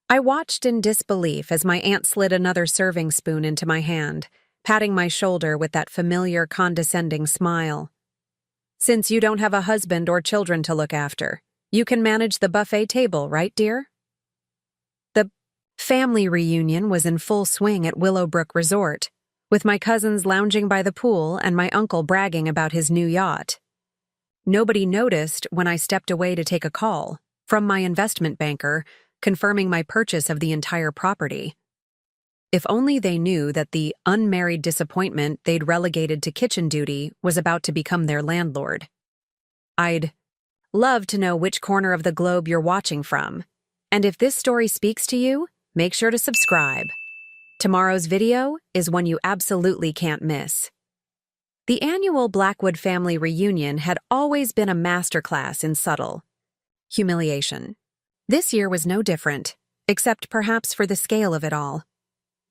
I watched in disbelief as my aunt slid another serving spoon into my hand, patting my shoulder with that familiar, condescending smile. "Since you don't have a husband or children to look after, you can manage the buffet table, right, dear?" The family reunion was in full swing at Willowbrook Resort, with my cousins lounging by the pool and my uncle bragging about his new yacht. Nobody noticed when I stepped away to take a call from my investment banker, confirming my purchase of the entire property. If only they knew that the unmarried disappointment they'd relegated to kitchen duty was about to become their landlord. I'd love to know which corner of the globe you're watching from, and if this story speaks to you, make sure to subscribe. Tomorrow's video is one you absolutely can't miss. The annual Blackwood family reunion had always been a masterclass in subtle humiliation. This year was no different, except perhaps for the scale of it all.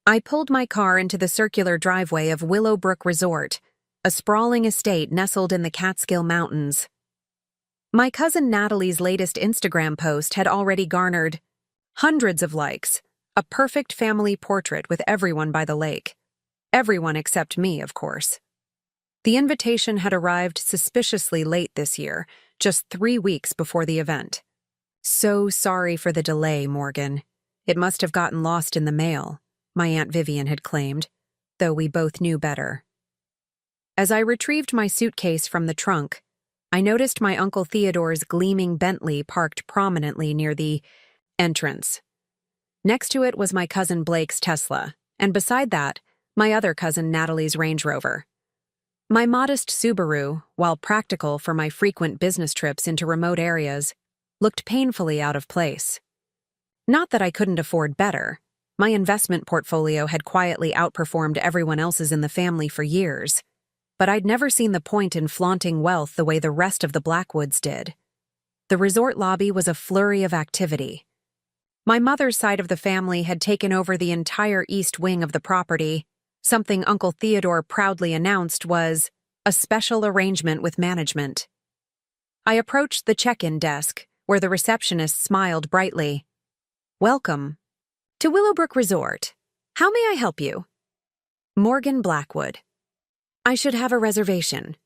I pulled my car into the circular driveway of Willowbrook Resort, a sprawling estate nestled in the Catskill Mountains. My cousin Natalie's latest Instagram post had already garnered hundreds of likes, a perfect family portrait with everyone by the lake. Everyone except me, of course. The invitation had arrived suspiciously late this year, just 3 weeks before the event. "So sorry for the delay, Morgan. It must have gotten lost in the mail," my Aunt Vivian had claimed, though we both knew better. As I retrieved my suitcase from the trunk, I noticed my Uncle Theodore's gleaming Bentley parked prominently near the entrance. Next to it was my cousin Blake's Tesla, and beside that, my other cousin Natalie's Range Rover. My modest Subaru, while practical for my frequent business trips into remote areas, looked painfully out of place. Not that I couldn't afford better. My investment portfolio had quietly outperformed everyone else's in the family for years, but I'd never seen the point in flaunting wealth the way the rest of the Blackwoods did. The resort lobby was a flurry of activity. My mother's side of the family had taken over the entire east wing of the property. Something Uncle Theodore proudly announced was a special arrangement with management. I approached the check-in desk, where the receptionist smiled brightly. "Welcome to Willowbrook Resort. How may I help you?" "Morgan Blackwood. I should have a reservation."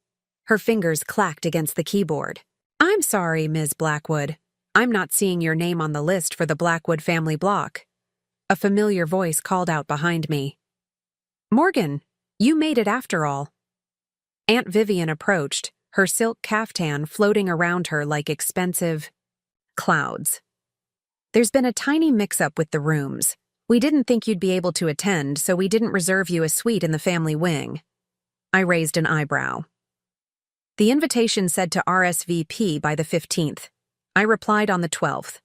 Her fingers clacked against the keyboard. "I'm sorry, Ms. Blackwood. I'm not seeing your name on the list for the Blackwood family block." A familiar voice called out behind me. "Morgan, you made it after all." Aunt Vivian approached, her silk caftan floating around her like expensive clouds. "There's been a tiny mix-up with the rooms. We didn't think you'd be able to attend, so we didn't reserve you a suite in the family wing." I raised an eyebrow. The invitation said to RSVP by the 15th. I replied on the 12th.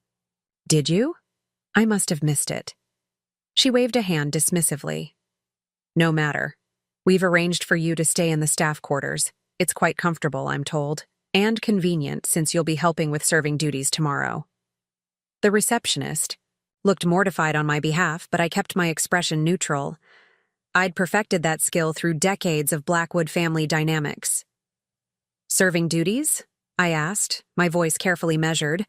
"Did you?" I must have missed it. She waved a hand dismissively. "No matter. We've arranged for you to stay in the staff quarters. It's quite comfortable, I'm told, and convenient since you'll be helping with serving duties tomorrow." The receptionist looked mortified on my behalf, but I kept my expression neutral. I'd perfected that skill through decades of Blackwood family dynamics. "Serving duties?" I asked, my voice carefully measured.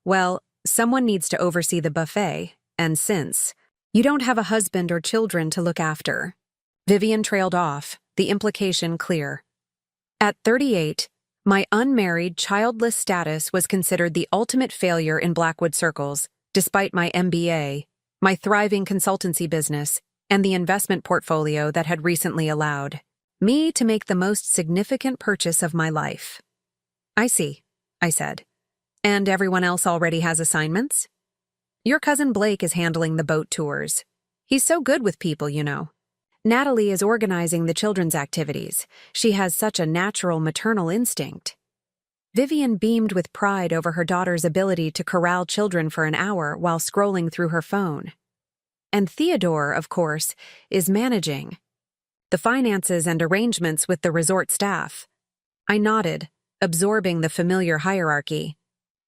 "Well, someone needs to oversee the buffet, and since you don't have a husband or children to look after." Vivian trailed off, the implication clear. At 38, my unmarried, childless status was considered the ultimate failure in Blackwood circles, despite my MBA, my thriving consultancy business, and the investment portfolio that had recently allowed me to make the most significant purchase of my life. "I see," I said. "And everyone else already has assignments?" "Your cousin Blake is handling the boat tours. He's so good with people, you know. Natalie is organizing the children's activities. She has such a natural maternal instinct." Vivian beamed with pride over her daughter's ability to corral children for an hour while scrolling through her phone. "And Theodore, of course, is managing the finances and arrangements with the resort staff." I nodded, absorbing the familiar hierarchy.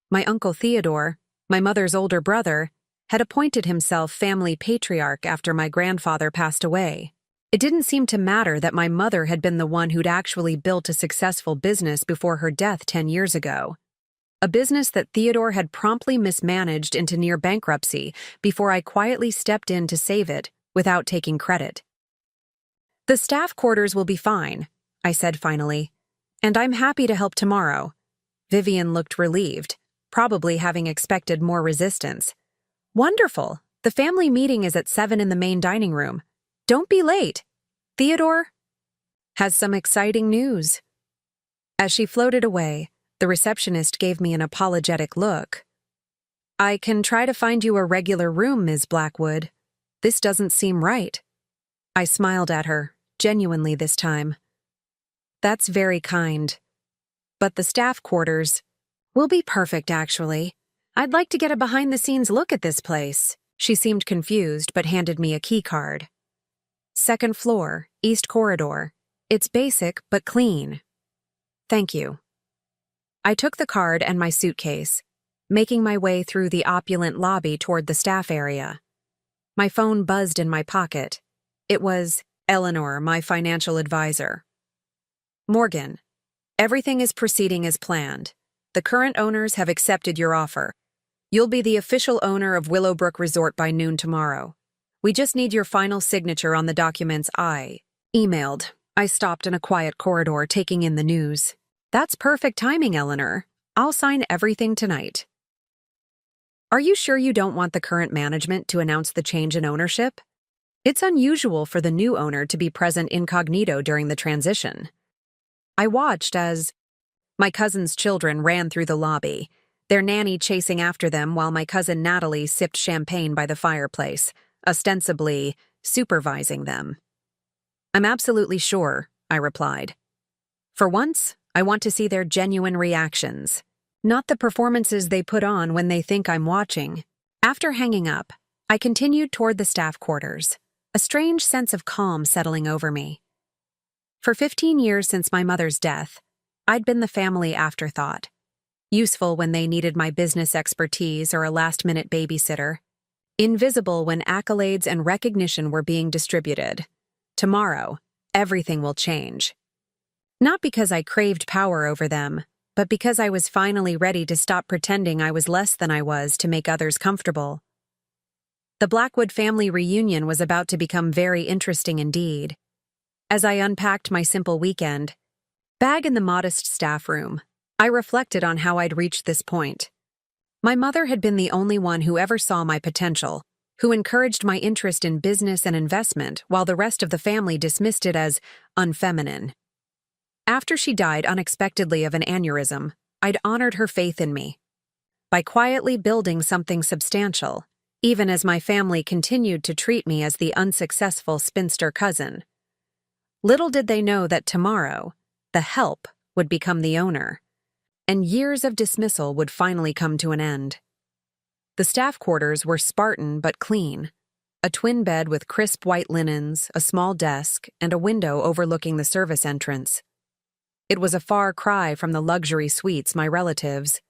My Uncle Theodore, my mother's older brother, had appointed himself family patriarch after my grandfather passed away. It didn't seem to matter that my mother had been the one who'd actually built a successful business before her death 10 years ago. a business that Theodore had promptly mismanaged into near bankruptcy before I quietly stepped in to save it without taking credit. "The staff quarters will be fine," I said finally, "and I'm happy to help tomorrow." Vivian looked relieved, probably having expected more resistance. "Wonderful. The family meeting is at 7 in the main dining room. Don't be late. Theodore has some exciting news." As she floated away, the receptionist gave me an apologetic look. "I can try to find you a regular room, Ms. Blackwood. This doesn't seem right." I smiled at her, genuinely this time. "That's very kind. But the staff quarters will be perfect, actually. I'd like to get a behind-the-scenes look at this place." She seemed confused but handed me a key card. "Second floor, East Corridor. It's basic but clean." "Thank you." I took the card and my suitcase, making my way through the opulent lobby toward the staff area. My phone buzzed in my pocket. It was Eleanor, my financial advisor. "Morgan, everything is proceeding as planned. The current owners have accepted your offer. You'll be the official owner of Willowbrook Resort by noon tomorrow. We just need your final signature on the documents I emailed." I stopped in a quiet corridor, taking in the news. "That's perfect timing, Eleanor. I'll sign everything tonight." "Are you sure you don't want the current management to announce the change in ownership? It's unusual for the new owner to be present incognito during the transition." I watched as my cousin's children ran through the lobby, their nanny chasing after them while my cousin Natalie sipped champagne by the fireplace, ostensibly supervising them. "I'm absolutely sure," I replied. "For once, I want to see their genuine reactions, not the performances they put on when they think I'm watching." After hanging up, I continued toward the staff quarters, a strange sense of calm settling over me. For 15 years since my mother's death, I'd been the family afterthought, useful when they needed my business expertise or a last-minute babysitter, invisible when accolades and recognition were being distributed. Tomorrow, everything will change. Not because I craved power over them, but because I was finally ready to stop pretending I was less than I was to make others comfortable. The Blackwood family reunion was about to become very interesting indeed. As I unpacked my simple weekend, bag in the modest staff room, I reflected on how I'd reached this point. My mother had been the only one who ever saw my potential, who encouraged my interest in business and investment while the rest of the family dismissed it as unfeminine. After she died unexpectedly of an aneurysm, I'd honored her faith in me by quietly building something substantial, even as my family continued to treat me as the unsuccessful spinster cousin. Little did they know that tomorrow, the help would become the owner, and years of dismissal would finally come to an end. The staff quarters were Spartan but clean, a twin bed with crisp white linens, a small desk, and a window overlooking the service entrance. It was a far cry from the luxury suites my relatives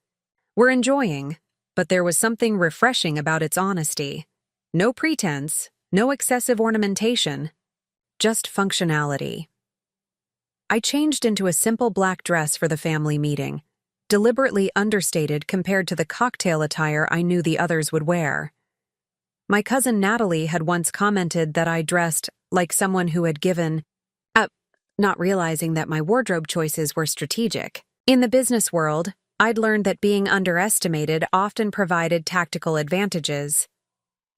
were enjoying, but there was something refreshing about its honesty. No pretense, no excessive ornamentation, just functionality. I changed into a simple black dress for the family meeting, deliberately understated compared to the cocktail attire I knew the others would wear. My cousin Natalie had once commented that I dressed like someone who had given up, not realizing that my wardrobe choices were strategic. In the business world, I'd learned that being underestimated often provided tactical advantages.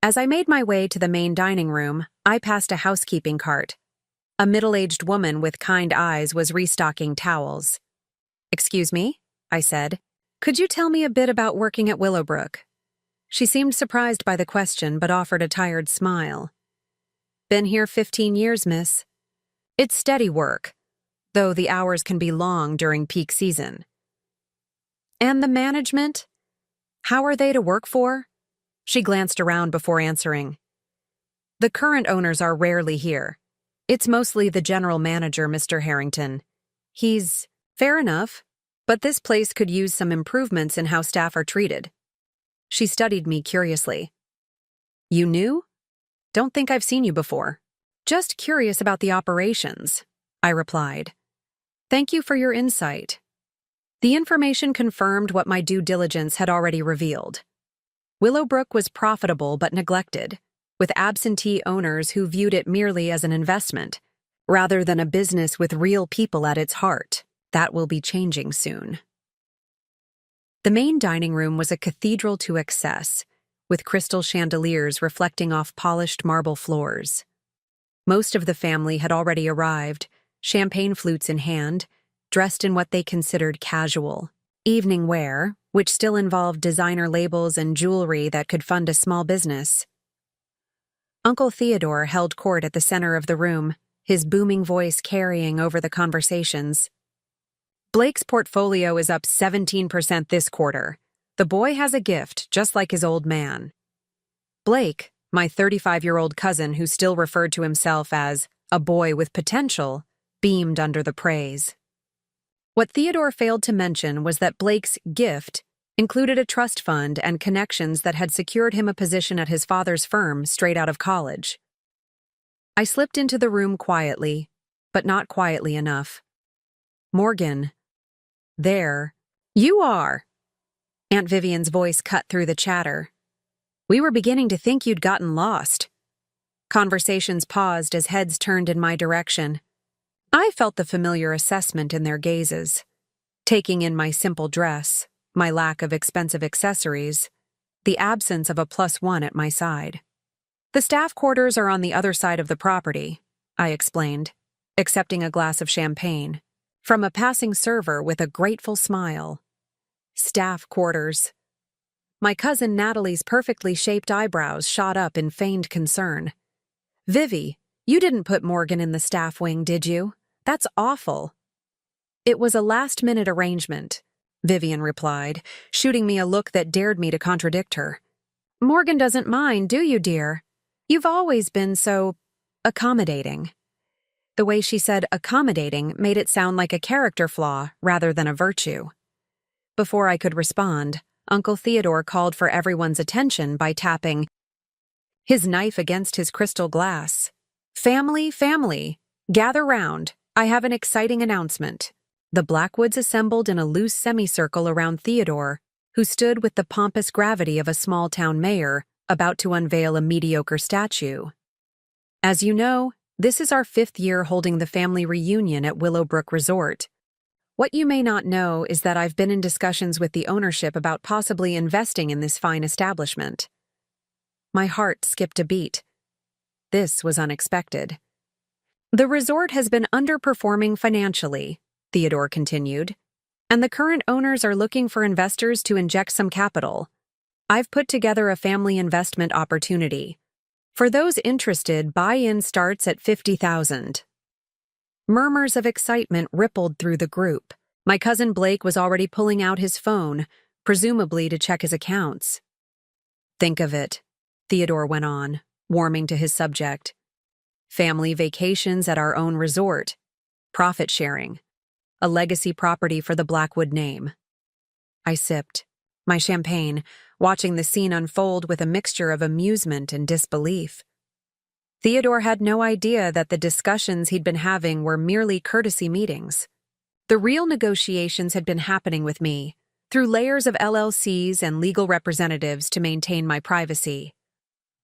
As I made my way to the main dining room, I passed a housekeeping cart. A middle-aged woman with kind eyes was restocking towels. "Excuse me?" I said. "Could you tell me a bit about working at Willowbrook?" She seemed surprised by the question but offered a tired smile. "Been here 15 years, miss. It's steady work, though the hours can be long during peak season." "And the management? How are they to work for?" She glanced around before answering. "The current owners are rarely here. It's mostly the general manager, Mr. Harrington. He's fair enough, but this place could use some improvements in how staff are treated." She studied me curiously. "You new? Don't think I've seen you before." "Just curious about the operations," I replied. "Thank you for your insight." The information confirmed what my due diligence had already revealed. Willowbrook was profitable but neglected, with absentee owners who viewed it merely as an investment, rather than a business with real people at its heart. That will be changing soon. The main dining room was a cathedral to excess, with crystal chandeliers reflecting off polished marble floors. Most of the family had already arrived, champagne flutes in hand, dressed in what they considered casual evening wear, which still involved designer labels and jewelry that could fund a small business. Uncle Theodore held court at the center of the room, his booming voice carrying over the conversations. Blake's portfolio is up 17% this quarter. The boy has a gift, just like his old man. Blake, my 35-year-old cousin who still referred to himself as a boy with potential, beamed under the praise. What Theodore failed to mention was that Blake's gift included a trust fund and connections that had secured him a position at his father's firm straight out of college. I slipped into the room quietly, but not quietly enough. Morgan. There. You are! Aunt Vivian's voice cut through the chatter. We were beginning to think you'd gotten lost. Conversations paused as heads turned in my direction. I felt the familiar assessment in their gazes, taking in my simple dress, my lack of expensive accessories, the absence of a +1 at my side. The staff quarters are on the other side of the property, I explained, accepting a glass of champagne from a passing server with a grateful smile. Staff quarters. My cousin Natalie's perfectly shaped eyebrows shot up in feigned concern. Vivi, you didn't put Morgan in the staff wing, did you? That's awful. It was a last-minute arrangement, Vivian replied, shooting me a look that dared me to contradict her. Morgan doesn't mind, do you, dear? You've always been so accommodating. The way she said accommodating made it sound like a character flaw rather than a virtue. Before I could respond, Uncle Theodore called for everyone's attention by tapping his knife against his crystal glass. Family, family, gather round. I have an exciting announcement. The Blackwoods assembled in a loose semicircle around Theodore, who stood with the pompous gravity of a small-town mayor about to unveil a mediocre statue. As you know, this is our 5th year holding the family reunion at Willowbrook Resort. What you may not know is that I've been in discussions with the ownership about possibly investing in this fine establishment. My heart skipped a beat. This was unexpected. The resort has been underperforming financially, Theodore continued, and the current owners are looking for investors to inject some capital. I've put together a family investment opportunity. For those interested, buy-in starts at $50,000. Murmurs of excitement rippled through the group. My cousin Blake was already pulling out his phone, presumably to check his accounts. Think of it, Theodore went on, warming to his subject. Family vacations at our own resort. Profit sharing. A legacy property for the Blackwood name. I sipped my champagne, watching the scene unfold with a mixture of amusement and disbelief. Theodore had no idea that the discussions he'd been having were merely courtesy meetings. The real negotiations had been happening with me, through layers of LLCs and legal representatives to maintain my privacy.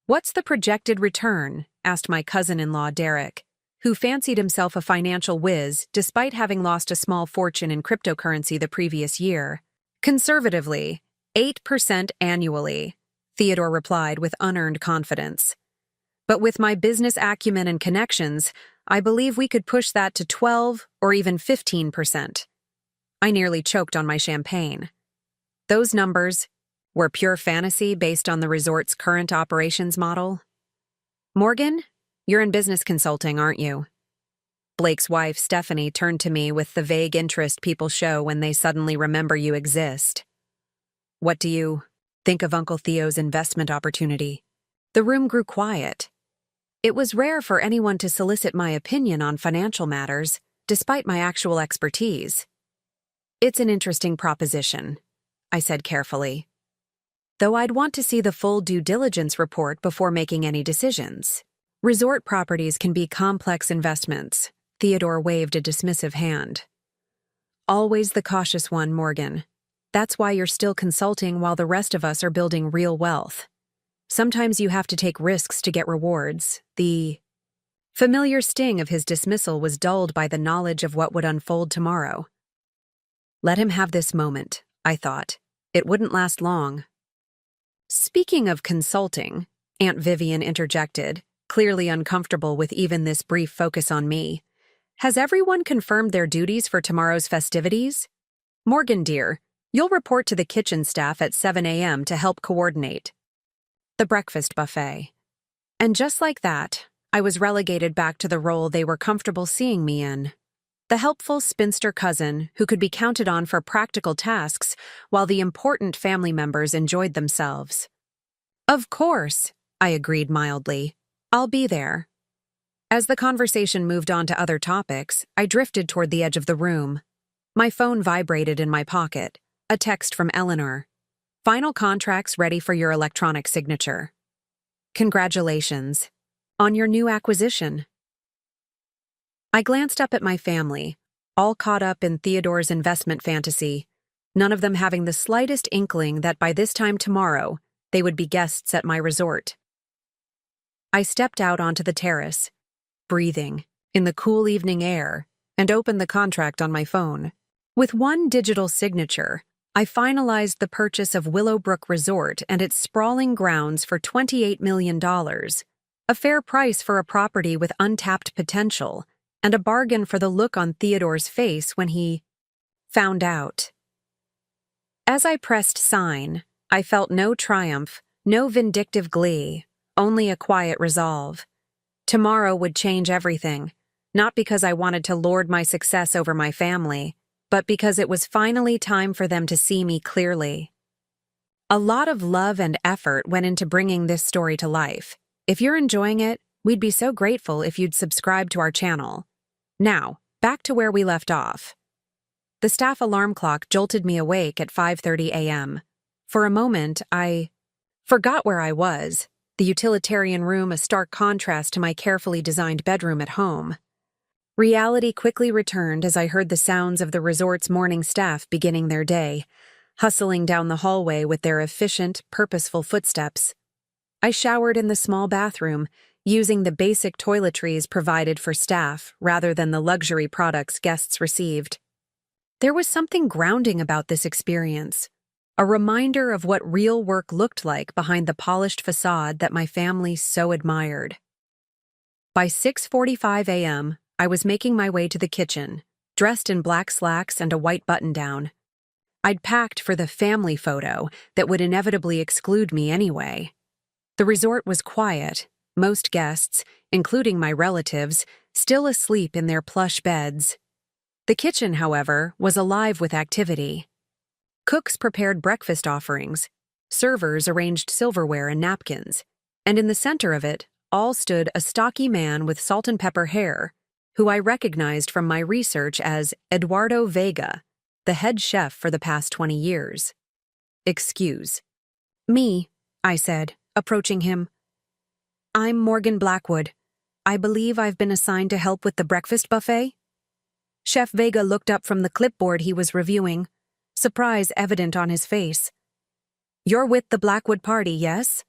What's the projected return? Asked my cousin-in-law Derek, who fancied himself a financial whiz despite having lost a small fortune in cryptocurrency the previous year. Conservatively, 8% annually, Theodore replied with unearned confidence. But with my business acumen and connections, I believe we could push that to 12 or even 15%. I nearly choked on my champagne. Those numbers were pure fantasy based on the resort's current operations model. Morgan, you're in business consulting, aren't you? Blake's wife, Stephanie, turned to me with the vague interest people show when they suddenly remember you exist. What do you think of Uncle Theo's investment opportunity? The room grew quiet. It was rare for anyone to solicit my opinion on financial matters, despite my actual expertise. It's an interesting proposition, I said carefully, though I'd want to see the full due diligence report before making any decisions. Resort properties can be complex investments. Theodore waved a dismissive hand. always the cautious one, Morgan. That's why you're still consulting while the rest of us are building real wealth. Sometimes you have to take risks to get rewards. The familiar sting of his dismissal was dulled by the knowledge of what would unfold tomorrow. Let him have this moment, I thought. It wouldn't last long. Speaking of consulting, Aunt Vivian interjected, clearly uncomfortable with even this brief focus on me. Has everyone confirmed their duties for tomorrow's festivities? Morgan, dear, you'll report to the kitchen staff at 7 a.m. to help coordinate the breakfast buffet. And just like that, I was relegated back to the role they were comfortable seeing me in. The helpful spinster cousin who could be counted on for practical tasks while the important family members enjoyed themselves. Of course, I agreed mildly. I'll be there. As the conversation moved on to other topics, I drifted toward the edge of the room. My phone vibrated in my pocket, a text from Eleanor. Final contracts ready for your electronic signature. Congratulations on your new acquisition. I glanced up at my family, all caught up in Theodore's investment fantasy, none of them having the slightest inkling that by this time tomorrow, they would be guests at my resort. I stepped out onto the terrace, breathing in the cool evening air, and opened the contract on my phone. With one digital signature, I finalized the purchase of Willowbrook Resort and its sprawling grounds for $28 million, a fair price for a property with untapped potential, and a bargain for the look on Theodore's face when he found out. As I pressed sign, I felt no triumph, no vindictive glee, only a quiet resolve. Tomorrow would change everything, not because I wanted to lord my success over my family, but because it was finally time for them to see me clearly. A lot of love and effort went into bringing this story to life. If you're enjoying it, we'd be so grateful if you'd subscribe to our channel. Now, back to where we left off. The staff alarm clock jolted me awake at 5:30 a.m. For a moment, I forgot where I was, the utilitarian room a stark contrast to my carefully designed bedroom at home. Reality quickly returned as I heard the sounds of the resort's morning staff beginning their day, hustling down the hallway with their efficient, purposeful footsteps. I showered in the small bathroom, using the basic toiletries provided for staff rather than the luxury products guests received. There was something grounding about this experience, a reminder of what real work looked like behind the polished facade that my family so admired. By 6:45 a.m., I was making my way to the kitchen, dressed in black slacks and a white button-down. I'd packed for the family photo that would inevitably exclude me anyway. The resort was quiet, most guests, including my relatives, still asleep in their plush beds. The kitchen, however, was alive with activity. Cooks prepared breakfast offerings, servers arranged silverware and napkins, and in the center of it all stood a stocky man with salt and pepper hair, who I recognized from my research as Eduardo Vega, the head chef for the past 20 years. "Excuse me," I said, approaching him. "I'm Morgan Blackwood. I believe I've been assigned to help with the breakfast buffet." Chef Vega looked up from the clipboard he was reviewing, surprise evident on his face. "You're with the Blackwood party, yes?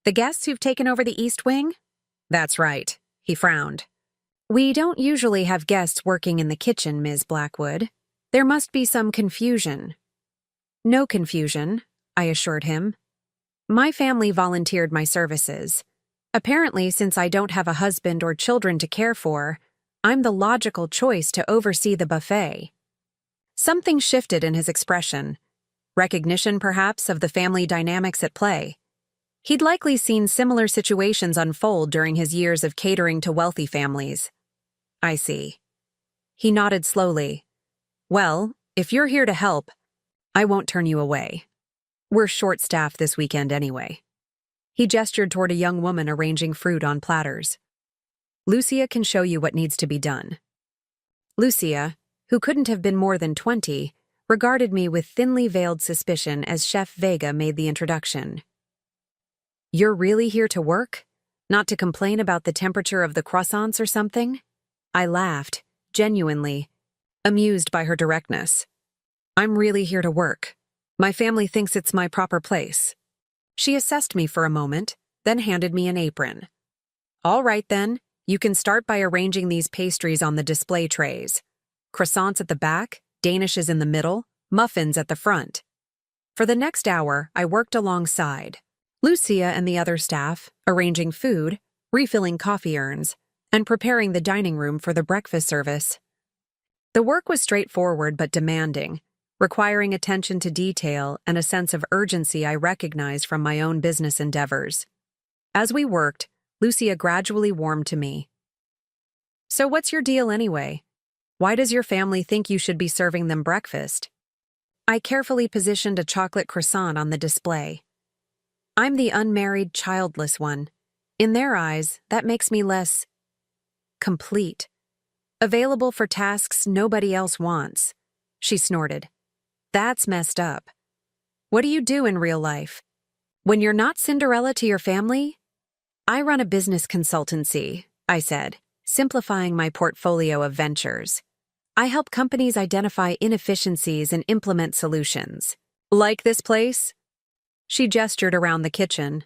The guests who've taken over the East Wing?" "That's right," he frowned. "We don't usually have guests working in the kitchen, Ms. Blackwood. There must be some confusion." "No confusion," I assured him. "My family volunteered my services. Apparently, since I don't have a husband or children to care for, I'm the logical choice to oversee the buffet." Something shifted in his expression. Recognition, perhaps, of the family dynamics at play. He'd likely seen similar situations unfold during his years of catering to wealthy families. "I see." He nodded slowly. "Well, if you're here to help, I won't turn you away. We're short-staffed this weekend anyway." He gestured toward a young woman arranging fruit on platters. "Lucia can show you what needs to be done." Lucia, who couldn't have been more than 20, regarded me with thinly veiled suspicion as Chef Vega made the introduction. "You're really here to work? Not to complain about the temperature of the croissants or something?" I laughed, genuinely. amused by her directness. I'm really here to work. My family thinks it's my proper place. She assessed me for a moment, then handed me an apron. All right then, you can start by arranging these pastries on the display trays. Croissants at the back, danishes in the middle, muffins at the front. For the next hour, I worked alongside Lucia and the other staff, arranging food, refilling coffee urns, and preparing the dining room for the breakfast service. The work was straightforward but demanding, requiring attention to detail and a sense of urgency I recognized from my own business endeavors. As we worked, Lucia gradually warmed to me. So what's your deal anyway? Why does your family think you should be serving them breakfast? I carefully positioned a chocolate croissant on the display. I'm the unmarried, childless one. In their eyes, that makes me less complete. Available for tasks nobody else wants. She snorted. That's messed up. What do you do in real life? When you're not Cinderella to your family? I run a business consultancy, I said, simplifying my portfolio of ventures. I help companies identify inefficiencies and implement solutions. Like this place? She gestured around the kitchen.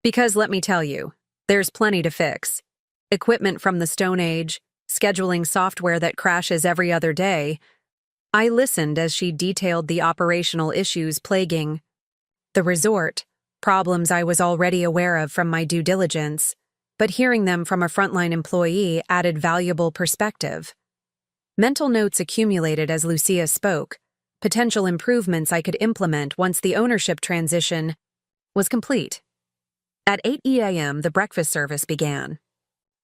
Because let me tell you, there's plenty to fix. Equipment from the Stone Age, scheduling software that crashes every other day. I listened as she detailed the operational issues plaguing the resort, problems I was already aware of from my due diligence, but hearing them from a frontline employee added valuable perspective. Mental notes accumulated as Lucia spoke, potential improvements I could implement once the ownership transition was complete. At 8 a.m., the breakfast service began.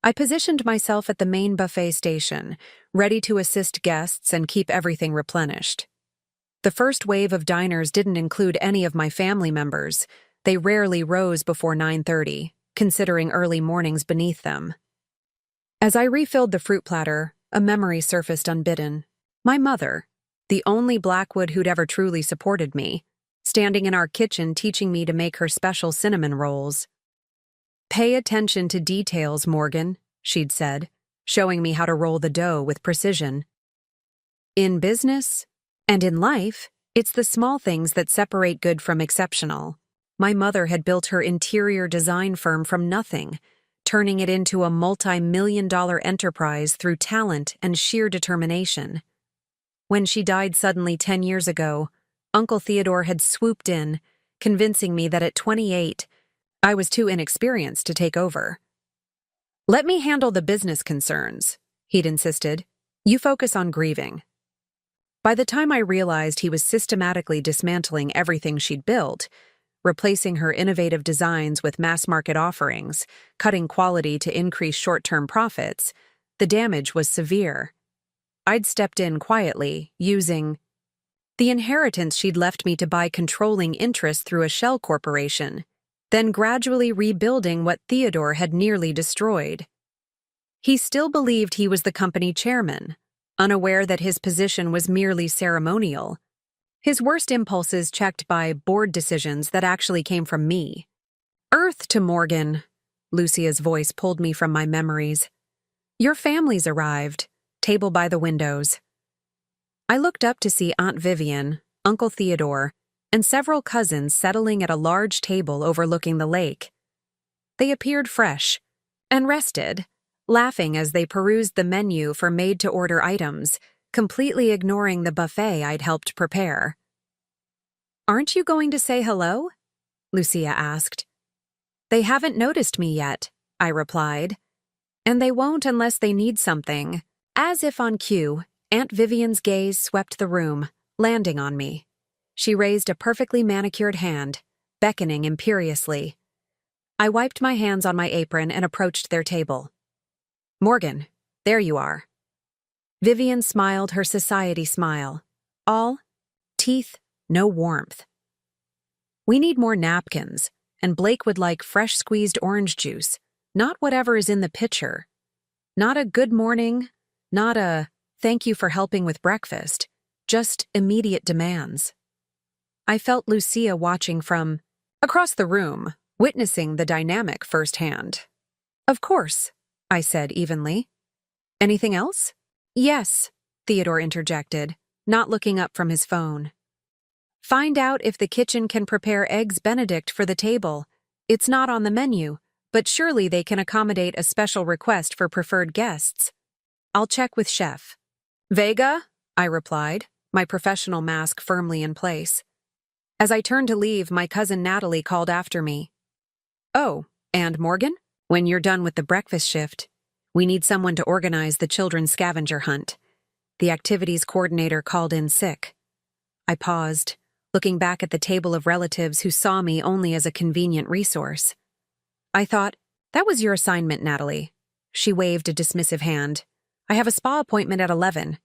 I positioned myself at the main buffet station, ready to assist guests and keep everything replenished. The first wave of diners didn't include any of my family members. They rarely rose before 9:30, considering early mornings beneath them. As I refilled the fruit platter, a memory surfaced unbidden. My mother, the only Blackwood who'd ever truly supported me, standing in our kitchen teaching me to make her special cinnamon rolls. Pay attention to details, Morgan, she'd said, showing me how to roll the dough with precision. In business, and in life, it's the small things that separate good from exceptional. My mother had built her interior design firm from nothing, turning it into a multi-million-dollar enterprise through talent and sheer determination. When she died suddenly 10 years ago, Uncle Theodore had swooped in, convincing me that at 28, I was too inexperienced to take over. Let me handle the business concerns, he'd insisted. You focus on grieving. By the time I realized he was systematically dismantling everything she'd built, replacing her innovative designs with mass-market offerings, cutting quality to increase short-term profits, the damage was severe. I'd stepped in quietly, using the inheritance she'd left me to buy controlling interest through a shell corporation, then gradually rebuilding what Theodore had nearly destroyed. He still believed he was the company chairman, unaware that his position was merely ceremonial. His worst impulses checked by board decisions that actually came from me. Earth to Morgan, Lucia's voice pulled me from my memories. Your family's arrived, table by the windows. I looked up to see Aunt Vivian, Uncle Theodore, and several cousins settling at a large table overlooking the lake. They appeared fresh and rested, laughing as they perused the menu for made-to-order items, completely ignoring the buffet I'd helped prepare. Aren't you going to say hello? Lucia asked. They haven't noticed me yet, I replied. And they won't unless they need something. As if on cue, Aunt Vivian's gaze swept the room, landing on me. She raised a perfectly manicured hand, beckoning imperiously. I wiped my hands on my apron and approached their table. Morgan, there you are. Vivian smiled her society smile. All teeth, no warmth. We need more napkins, and Blake would like fresh squeezed orange juice, not whatever is in the pitcher. Not a good morning, not a thank you for helping with breakfast, just immediate demands. I felt Lucia watching from across the room, witnessing the dynamic firsthand. Of course, I said evenly. Anything else? Yes, Theodore interjected, not looking up from his phone. Find out if the kitchen can prepare eggs Benedict for the table. It's not on the menu, but surely they can accommodate a special request for preferred guests. I'll check with Chef. Vega? I replied, my professional mask firmly in place. As I turned to leave, my cousin Natalie called after me. Oh, and Morgan? When you're done with the breakfast shift, we need someone to organize the children's scavenger hunt. The activities coordinator called in sick. I paused, looking back at the table of relatives who saw me only as a convenient resource. I thought, that was your assignment, Natalie. She waved a dismissive hand. I have a spa appointment at 11.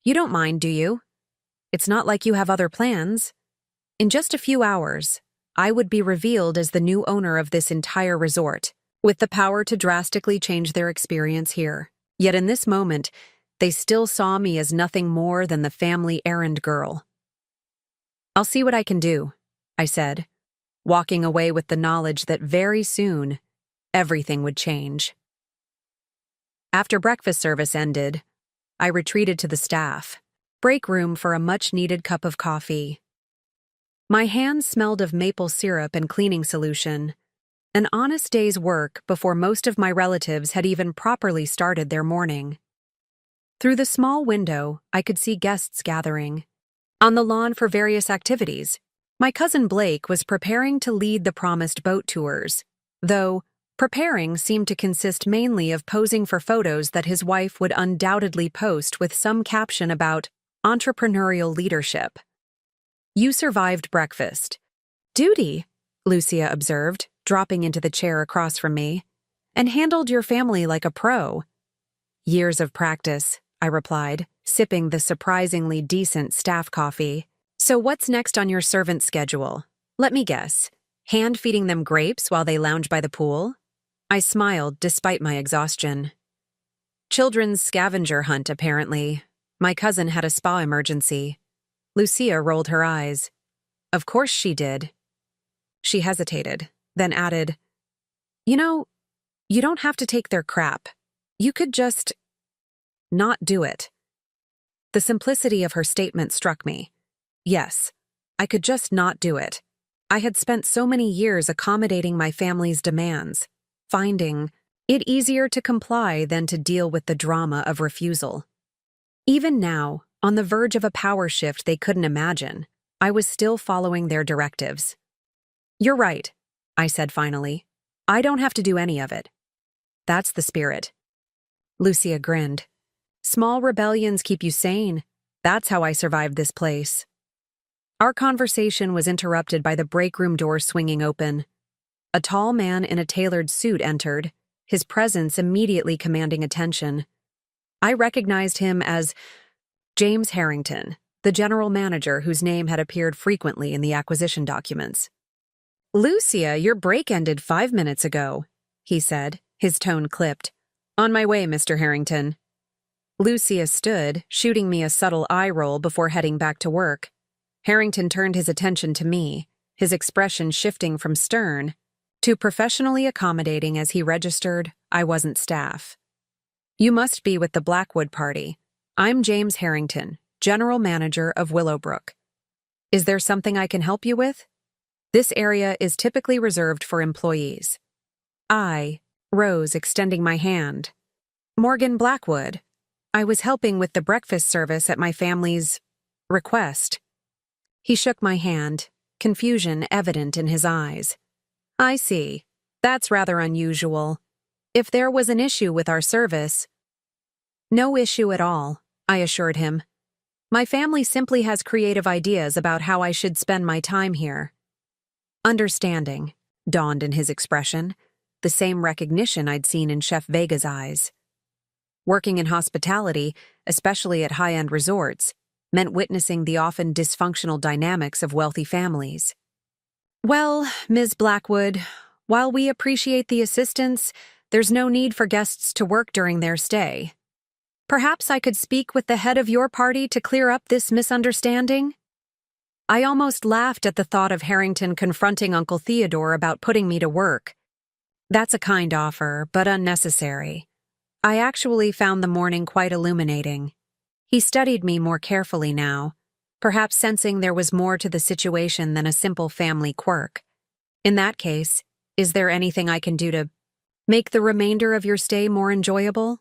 You don't mind, do you? It's not like you have other plans. In just a few hours, I would be revealed as the new owner of this entire resort, with the power to drastically change their experience here. Yet in this moment, they still saw me as nothing more than the family errand girl. I'll see what I can do, I said, walking away with the knowledge that very soon, everything would change. After breakfast service ended, I retreated to the staff break room for a much-needed cup of coffee. My hands smelled of maple syrup and cleaning solution, an honest day's work before most of my relatives had even properly started their morning. Through the small window, I could see guests gathering. On the lawn for various activities, my cousin Blake was preparing to lead the promised boat tours, though preparing seemed to consist mainly of posing for photos that his wife would undoubtedly post with some caption about entrepreneurial leadership. You survived breakfast. Duty, Lucia observed, dropping into the chair across from me, and handled your family like a pro. Years of practice, I replied, sipping the surprisingly decent staff coffee. So what's next on your servant schedule? Let me guess. Hand feeding them grapes while they lounge by the pool? I smiled despite my exhaustion. Children's scavenger hunt, apparently. My cousin had a spa emergency. Lucia rolled her eyes. Of course she did. She hesitated, then added, You know, you don't have to take their crap. You could just not do it. The simplicity of her statement struck me. Yes, I could just not do it. I had spent so many years accommodating my family's demands, finding it easier to comply than to deal with the drama of refusal. Even now, on the verge of a power shift they couldn't imagine, I was still following their directives. You're right, I said finally. I don't have to do any of it. That's the spirit. Lucia grinned. Small rebellions keep you sane. That's how I survived this place. Our conversation was interrupted by the break room door swinging open. A tall man in a tailored suit entered, his presence immediately commanding attention. I recognized him as James Harrington, the general manager whose name had appeared frequently in the acquisition documents. Lucia, your break ended 5 minutes ago, he said, his tone clipped. On my way, Mr. Harrington. Lucia stood, shooting me a subtle eye roll before heading back to work. Harrington turned his attention to me, his expression shifting from stern to professionally accommodating as he registered I wasn't staff. You must be with the Blackwood party. I'm James Harrington, general manager of Willowbrook. Is there something I can help you with? This area is typically reserved for employees. I rose, extending my hand. Morgan Blackwood. I was helping with the breakfast service at my family's request. He shook my hand, confusion evident in his eyes. I see. That's rather unusual. If there was an issue with our service— No issue at all, I assured him. My family simply has creative ideas about how I should spend my time here. Understanding dawned in his expression, the same recognition I'd seen in Chef Vega's eyes. Working in hospitality, especially at high-end resorts, meant witnessing the often dysfunctional dynamics of wealthy families. Well, Ms. Blackwood, while we appreciate the assistance, there's no need for guests to work during their stay. Perhaps I could speak with the head of your party to clear up this misunderstanding? I almost laughed at the thought of Harrington confronting Uncle Theodore about putting me to work. That's a kind offer, but unnecessary. I actually found the morning quite illuminating. He studied me more carefully now, perhaps sensing there was more to the situation than a simple family quirk. In that case, is there anything I can do to make the remainder of your stay more enjoyable?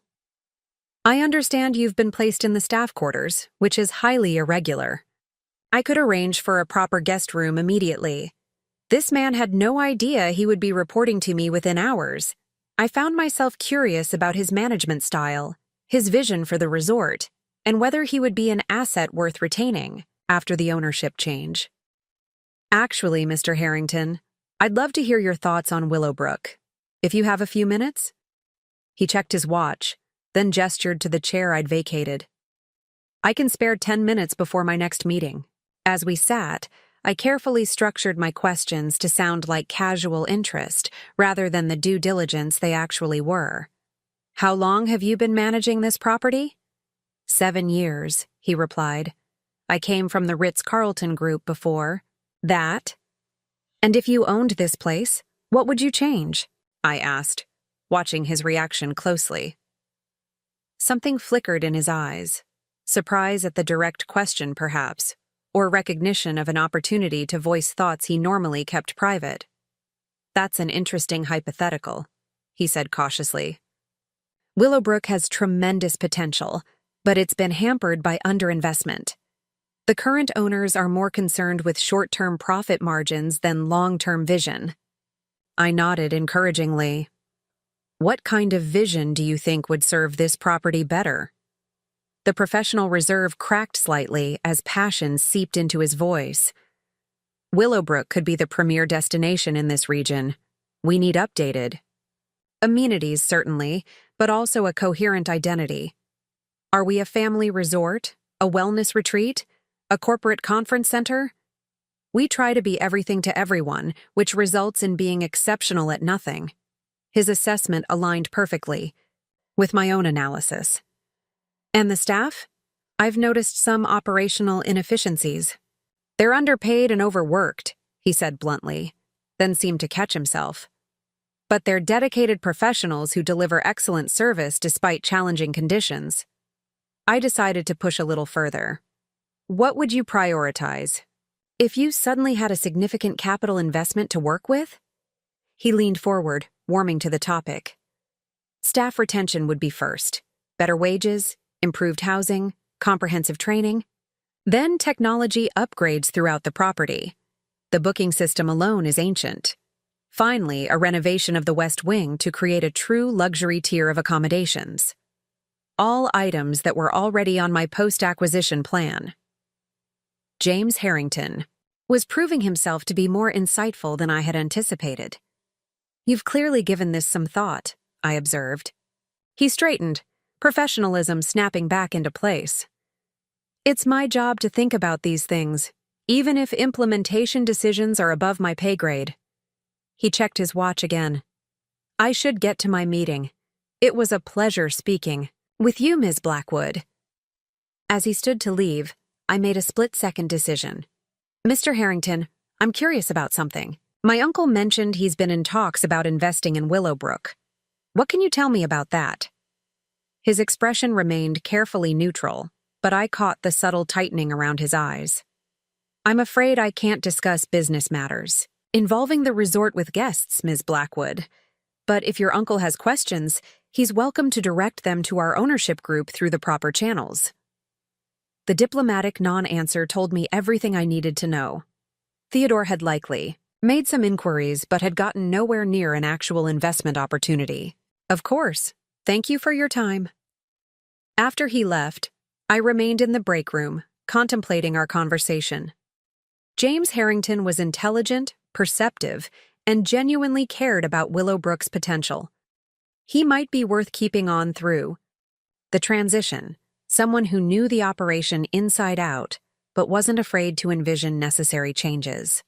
I understand you've been placed in the staff quarters, which is highly irregular. I could arrange for a proper guest room immediately. This man had no idea he would be reporting to me within hours. I found myself curious about his management style, his vision for the resort, and whether he would be an asset worth retaining after the ownership change. Actually, Mr. Harrington, I'd love to hear your thoughts on Willowbrook, if you have a few minutes. He checked his watch, then gestured to the chair I'd vacated. I can spare 10 minutes before my next meeting. As we sat, I carefully structured my questions to sound like casual interest rather than the due diligence they actually were. How long have you been managing this property? 7 years, he replied. I came from the Ritz-Carlton Group before that. And if you owned this place, what would you change? I asked, watching his reaction closely. Something flickered in his eyes. Surprise at the direct question, perhaps, or recognition of an opportunity to voice thoughts he normally kept private. That's an interesting hypothetical, he said cautiously. Willowbrook has tremendous potential, but it's been hampered by underinvestment. The current owners are more concerned with short-term profit margins than long-term vision. I nodded encouragingly. What kind of vision do you think would serve this property better? The professional reserve cracked slightly as passion seeped into his voice. Willowbrook could be the premier destination in this region. We need updated. Amenities, certainly, but also a coherent identity. Are we a family resort, a wellness retreat, a corporate conference center? We try to be everything to everyone, which results in being exceptional at nothing. His assessment aligned perfectly with my own analysis. And the staff? I've noticed some operational inefficiencies. They're underpaid and overworked, he said bluntly, then seemed to catch himself. But they're dedicated professionals who deliver excellent service despite challenging conditions. I decided to push a little further. What would you prioritize? If you suddenly had a significant capital investment to work with? He leaned forward, warming to the topic. Staff retention would be first. Better wages, improved housing, comprehensive training. Then technology upgrades throughout the property. The booking system alone is ancient. Finally, a renovation of the West Wing to create a true luxury tier of accommodations. All items that were already on my post-acquisition plan. James Harrington was proving himself to be more insightful than I had anticipated. You've clearly given this some thought, I observed. He straightened, professionalism snapping back into place. It's my job to think about these things, even if implementation decisions are above my pay grade. He checked his watch again. I should get to my meeting. It was a pleasure speaking with you, Ms. Blackwood. As he stood to leave, I made a split-second decision. Mr. Harrington, I'm curious about something. My uncle mentioned he's been in talks about investing in Willowbrook. What can you tell me about that? His expression remained carefully neutral, but I caught the subtle tightening around his eyes. I'm afraid I can't discuss business matters involving the resort with guests, Ms. Blackwood. But if your uncle has questions, he's welcome to direct them to our ownership group through the proper channels. The diplomatic non-answer told me everything I needed to know. Theodore had likely made some inquiries but had gotten nowhere near an actual investment opportunity. Of course. Thank you for your time. After he left, I remained in the break room, contemplating our conversation. James Harrington was intelligent, perceptive, and genuinely cared about Willowbrook's potential. He might be worth keeping on through the transition, someone who knew the operation inside out, but wasn't afraid to envision necessary changes.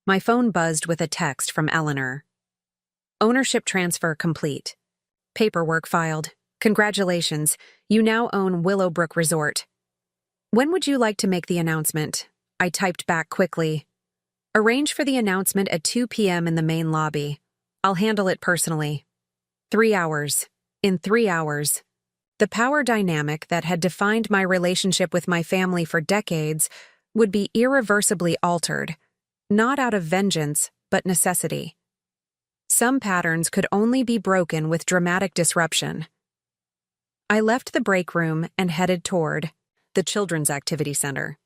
My phone buzzed with a text from Eleanor. Ownership transfer complete. Paperwork filed. Congratulations, you now own Willowbrook Resort. When would you like to make the announcement? I typed back quickly. Arrange for the announcement at 2 p.m. in the main lobby. I'll handle it personally. 3 hours. In 3 hours. The power dynamic that had defined my relationship with my family for decades would be irreversibly altered, not out of vengeance, but necessity. Some patterns could only be broken with dramatic disruption. I left the break room and headed toward the Children's Activity Center.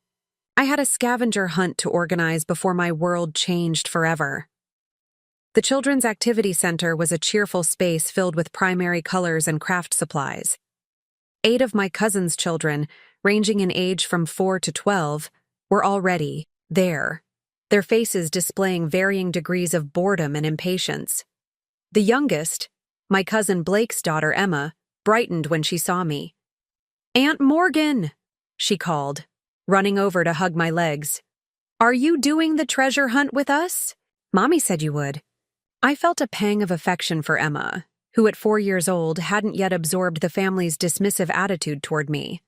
I had a scavenger hunt to organize before my world changed forever. The Children's Activity Center was a cheerful space filled with primary colors and craft supplies. 8 of my cousins' children, ranging in age from 4 to 12, were already there, their faces displaying varying degrees of boredom and impatience. The youngest, my cousin Blake's daughter Emma, brightened when she saw me. "Aunt Morgan," she called, running over to hug my legs. "Are you doing the treasure hunt with us? Mommy said you would." I felt a pang of affection for Emma, who at 4 years old hadn't yet absorbed the family's dismissive attitude toward me.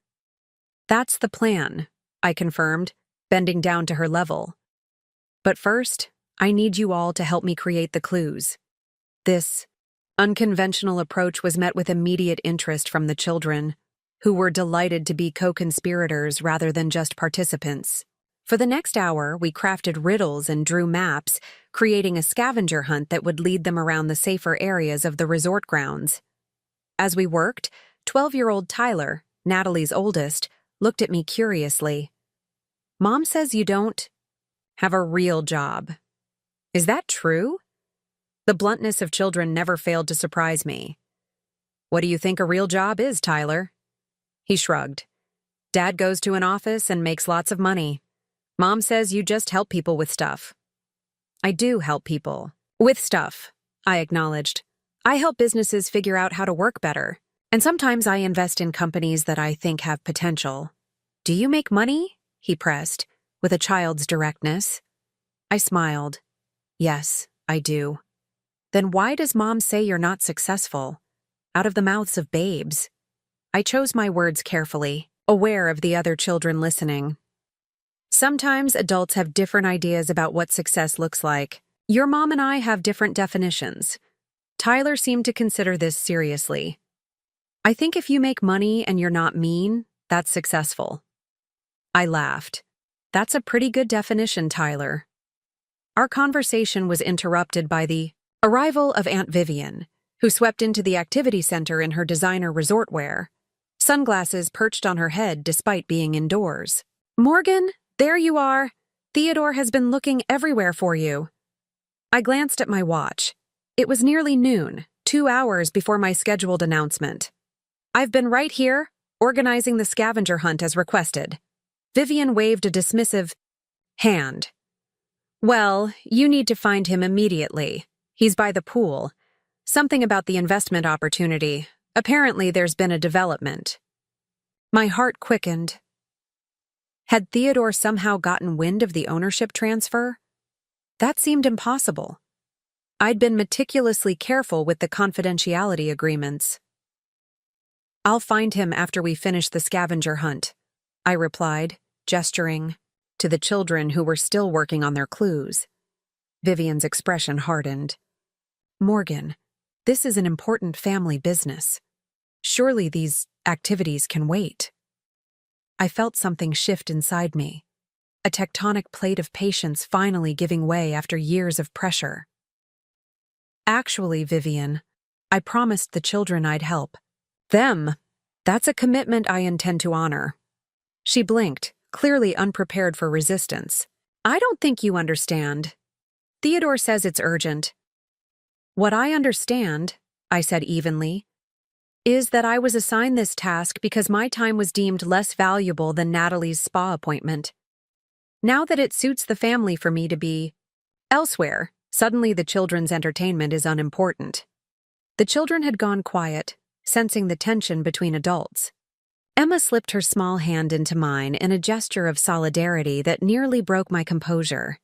"That's the plan," I confirmed, bending down to her level. "But first, I need you all to help me create the clues." This unconventional approach was met with immediate interest from the children, who were delighted to be co-conspirators rather than just participants. For the next hour, we crafted riddles and drew maps, creating a scavenger hunt that would lead them around the safer areas of the resort grounds. As we worked, 12-year-old Tyler, Natalie's oldest, looked at me curiously. "Mom says you don't have a real job. Is that true?" The bluntness of children never failed to surprise me. "What do you think a real job is, Tyler?" He shrugged. "Dad goes to an office and makes lots of money. Mom says you just help people with stuff." "I do help people with stuff," I acknowledged. "I help businesses figure out how to work better, and sometimes I invest in companies that I think have potential." "Do you make money?" he pressed, with a child's directness. I smiled. "Yes, I do." "Then why does Mom say you're not successful?" Out of the mouths of babes. I chose my words carefully, aware of the other children listening. Sometimes adults have different ideas about what success looks like. Your mom and I have different definitions. Tyler seemed to consider this seriously. "I think if you make money and you're not mean, that's successful." I laughed. "That's a pretty good definition, Tyler." Our conversation was interrupted by the arrival of Aunt Vivian, who swept into the activity center in her designer resort wear, sunglasses perched on her head despite being indoors. "Morgan, there you are. Theodore has been looking everywhere for you." I glanced at my watch. It was nearly noon, 2 hours before my scheduled announcement. "I've been right here, organizing the scavenger hunt as requested." Vivian waved a dismissive hand. "Well, you need to find him immediately. He's by the pool. Something about the investment opportunity. Apparently there's been a development." My heart quickened. Had Theodore somehow gotten wind of the ownership transfer? That seemed impossible. I'd been meticulously careful with the confidentiality agreements. "I'll find him after we finish the scavenger hunt," I replied, gesturing to the children who were still working on their clues. Vivian's expression hardened. "Morgan, this is an important family business. Surely these activities can wait." I felt something shift inside me, a tectonic plate of patience finally giving way after years of pressure. "Actually, Vivian, I promised the children I'd help. Them. That's a commitment I intend to honor." She blinked, clearly unprepared for resistance. "I don't think you understand. Theodore says it's urgent." "What I understand," I said evenly, "is that I was assigned this task because my time was deemed less valuable than Natalie's spa appointment. Now that it suits the family for me to be elsewhere, suddenly the children's entertainment is unimportant." The children had gone quiet, sensing the tension between adults. Emma slipped her small hand into mine in a gesture of solidarity that nearly broke my composure.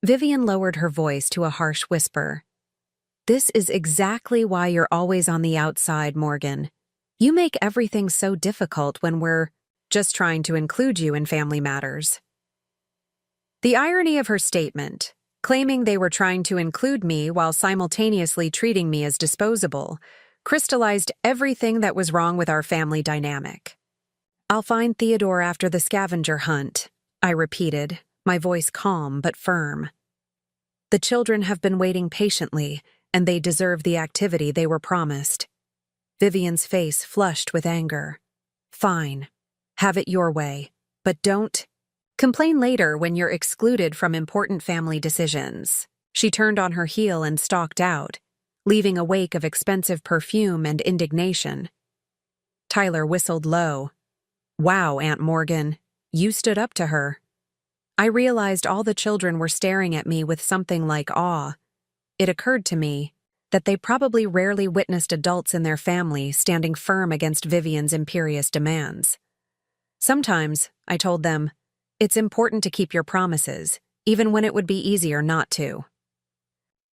Vivian lowered her voice to a harsh whisper. "This is exactly why you're always on the outside, Morgan. You make everything so difficult when we're just trying to include you in family matters." The irony of her statement, claiming they were trying to include me while simultaneously treating me as disposable, crystallized everything that was wrong with our family dynamic. "I'll find Theodore after the scavenger hunt," I repeated, my voice calm but firm. "The children have been waiting patiently, and they deserve the activity they were promised." Vivian's face flushed with anger. "Fine. Have it your way. But don't complain later when you're excluded from important family decisions." She turned on her heel and stalked out, leaving a wake of expensive perfume and indignation. Tyler whistled low. "Wow, Aunt Morgan, you stood up to her." I realized all the children were staring at me with something like awe. It occurred to me that they probably rarely witnessed adults in their family standing firm against Vivian's imperious demands. "Sometimes," I told them, "it's important to keep your promises, even when it would be easier not to."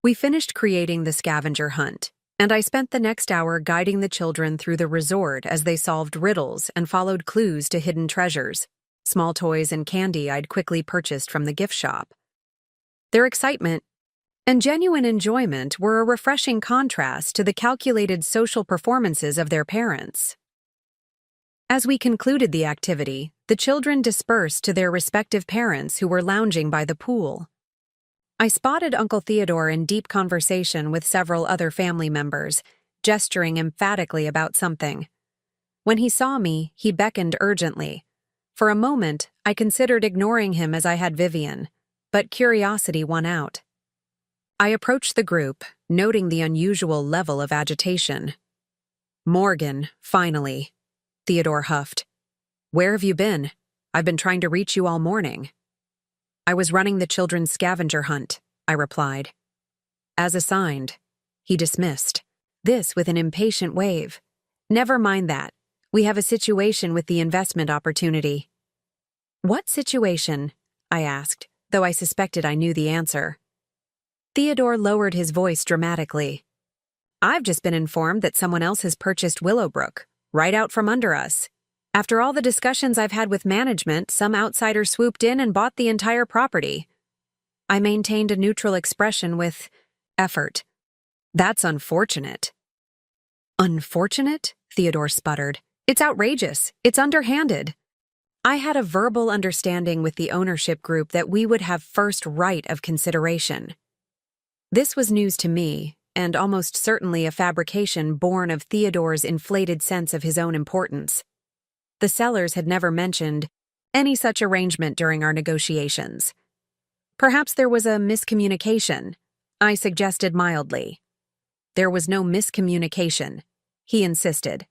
We finished creating the scavenger hunt, and I spent the next hour guiding the children through the resort as they solved riddles and followed clues to hidden treasures, small toys and candy I'd quickly purchased from the gift shop. Their excitement and genuine enjoyment were a refreshing contrast to the calculated social performances of their parents. As we concluded the activity, the children dispersed to their respective parents who were lounging by the pool. I spotted Uncle Theodore in deep conversation with several other family members, gesturing emphatically about something. When he saw me, he beckoned urgently. For a moment, I considered ignoring him as I had Vivian, but curiosity won out. I approached the group, noting the unusual level of agitation. "Morgan, finally," Theodore huffed. "Where have you been? I've been trying to reach you all morning." "I was running the children's scavenger hunt," I replied. "As assigned," he dismissed, this with an impatient wave. "Never mind that. We have a situation with the investment opportunity." "What situation?" I asked, though I suspected I knew the answer. Theodore lowered his voice dramatically. "I've just been informed that someone else has purchased Willowbrook, right out from under us. After all the discussions I've had with management, some outsider swooped in and bought the entire property." I maintained a neutral expression with effort. "That's unfortunate." "Unfortunate?" Theodore sputtered. "It's outrageous. It's underhanded." I had a verbal understanding with the ownership group that we would have first right of consideration. This was news to me, and almost certainly a fabrication born of Theodore's inflated sense of his own importance. The sellers had never mentioned any such arrangement during our negotiations. "Perhaps there was a miscommunication," I suggested mildly. "There was no miscommunication," he insisted.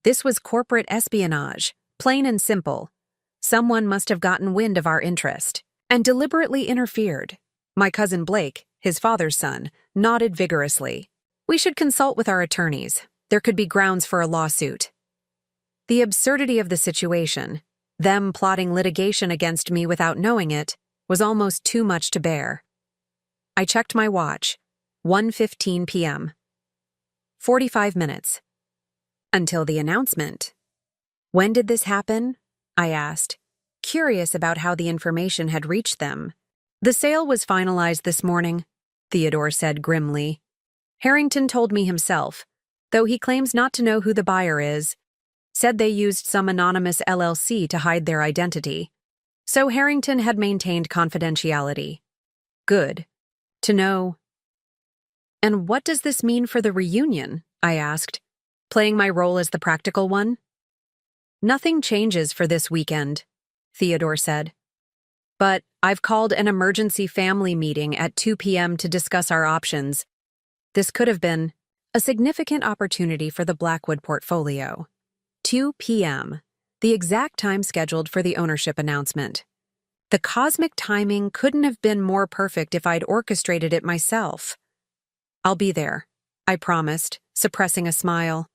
"This was corporate espionage, plain and simple. Someone must have gotten wind of our interest and deliberately interfered." My cousin Blake, his father's son, nodded vigorously. "We should consult with our attorneys. There could be grounds for a lawsuit." The absurdity of the situation, them plotting litigation against me without knowing it, was almost too much to bear. I checked my watch. 1:15 p.m. 45 minutes. Until the announcement. "When did this happen?" I asked, curious about how the information had reached them. "The sale was finalized this morning," Theodore said grimly. "Harrington told me himself, though he claims not to know who the buyer is. Said they used some anonymous LLC to hide their identity. So Harrington had maintained confidentiality. Good. To know." "And what does this mean for the reunion?" I asked, playing my role as the practical one. "Nothing changes for this weekend," Theodore said. "But I've called an emergency family meeting at 2 p.m. to discuss our options. This could have been a significant opportunity for the Blackwood portfolio." 2 p.m., the exact time scheduled for the ownership announcement. The cosmic timing couldn't have been more perfect if I'd orchestrated it myself. "I'll be there," I promised, suppressing a smile.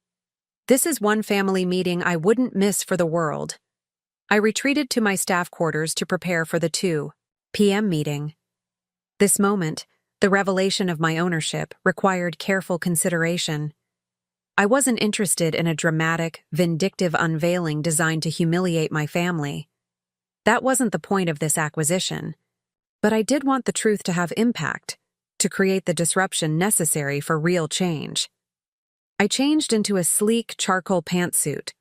This is one family meeting I wouldn't miss for the world. I retreated to my staff quarters to prepare for the 2 p.m. meeting. This moment, the revelation of my ownership, required careful consideration. I wasn't interested in a dramatic, vindictive unveiling designed to humiliate my family. That wasn't the point of this acquisition. But I did want the truth to have impact, to create the disruption necessary for real change. I changed into a sleek charcoal pantsuit,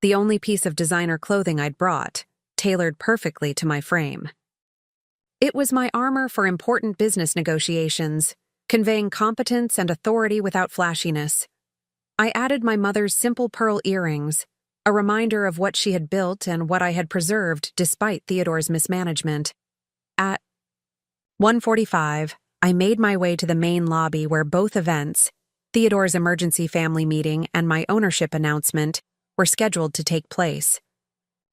the only piece of designer clothing I'd brought, tailored perfectly to my frame. It was my armor for important business negotiations, conveying competence and authority without flashiness. I added my mother's simple pearl earrings, a reminder of what she had built and what I had preserved despite Theodore's mismanagement. At 1:45, I made my way to the main lobby where both events, Theodore's emergency family meeting and my ownership announcement, were scheduled to take place.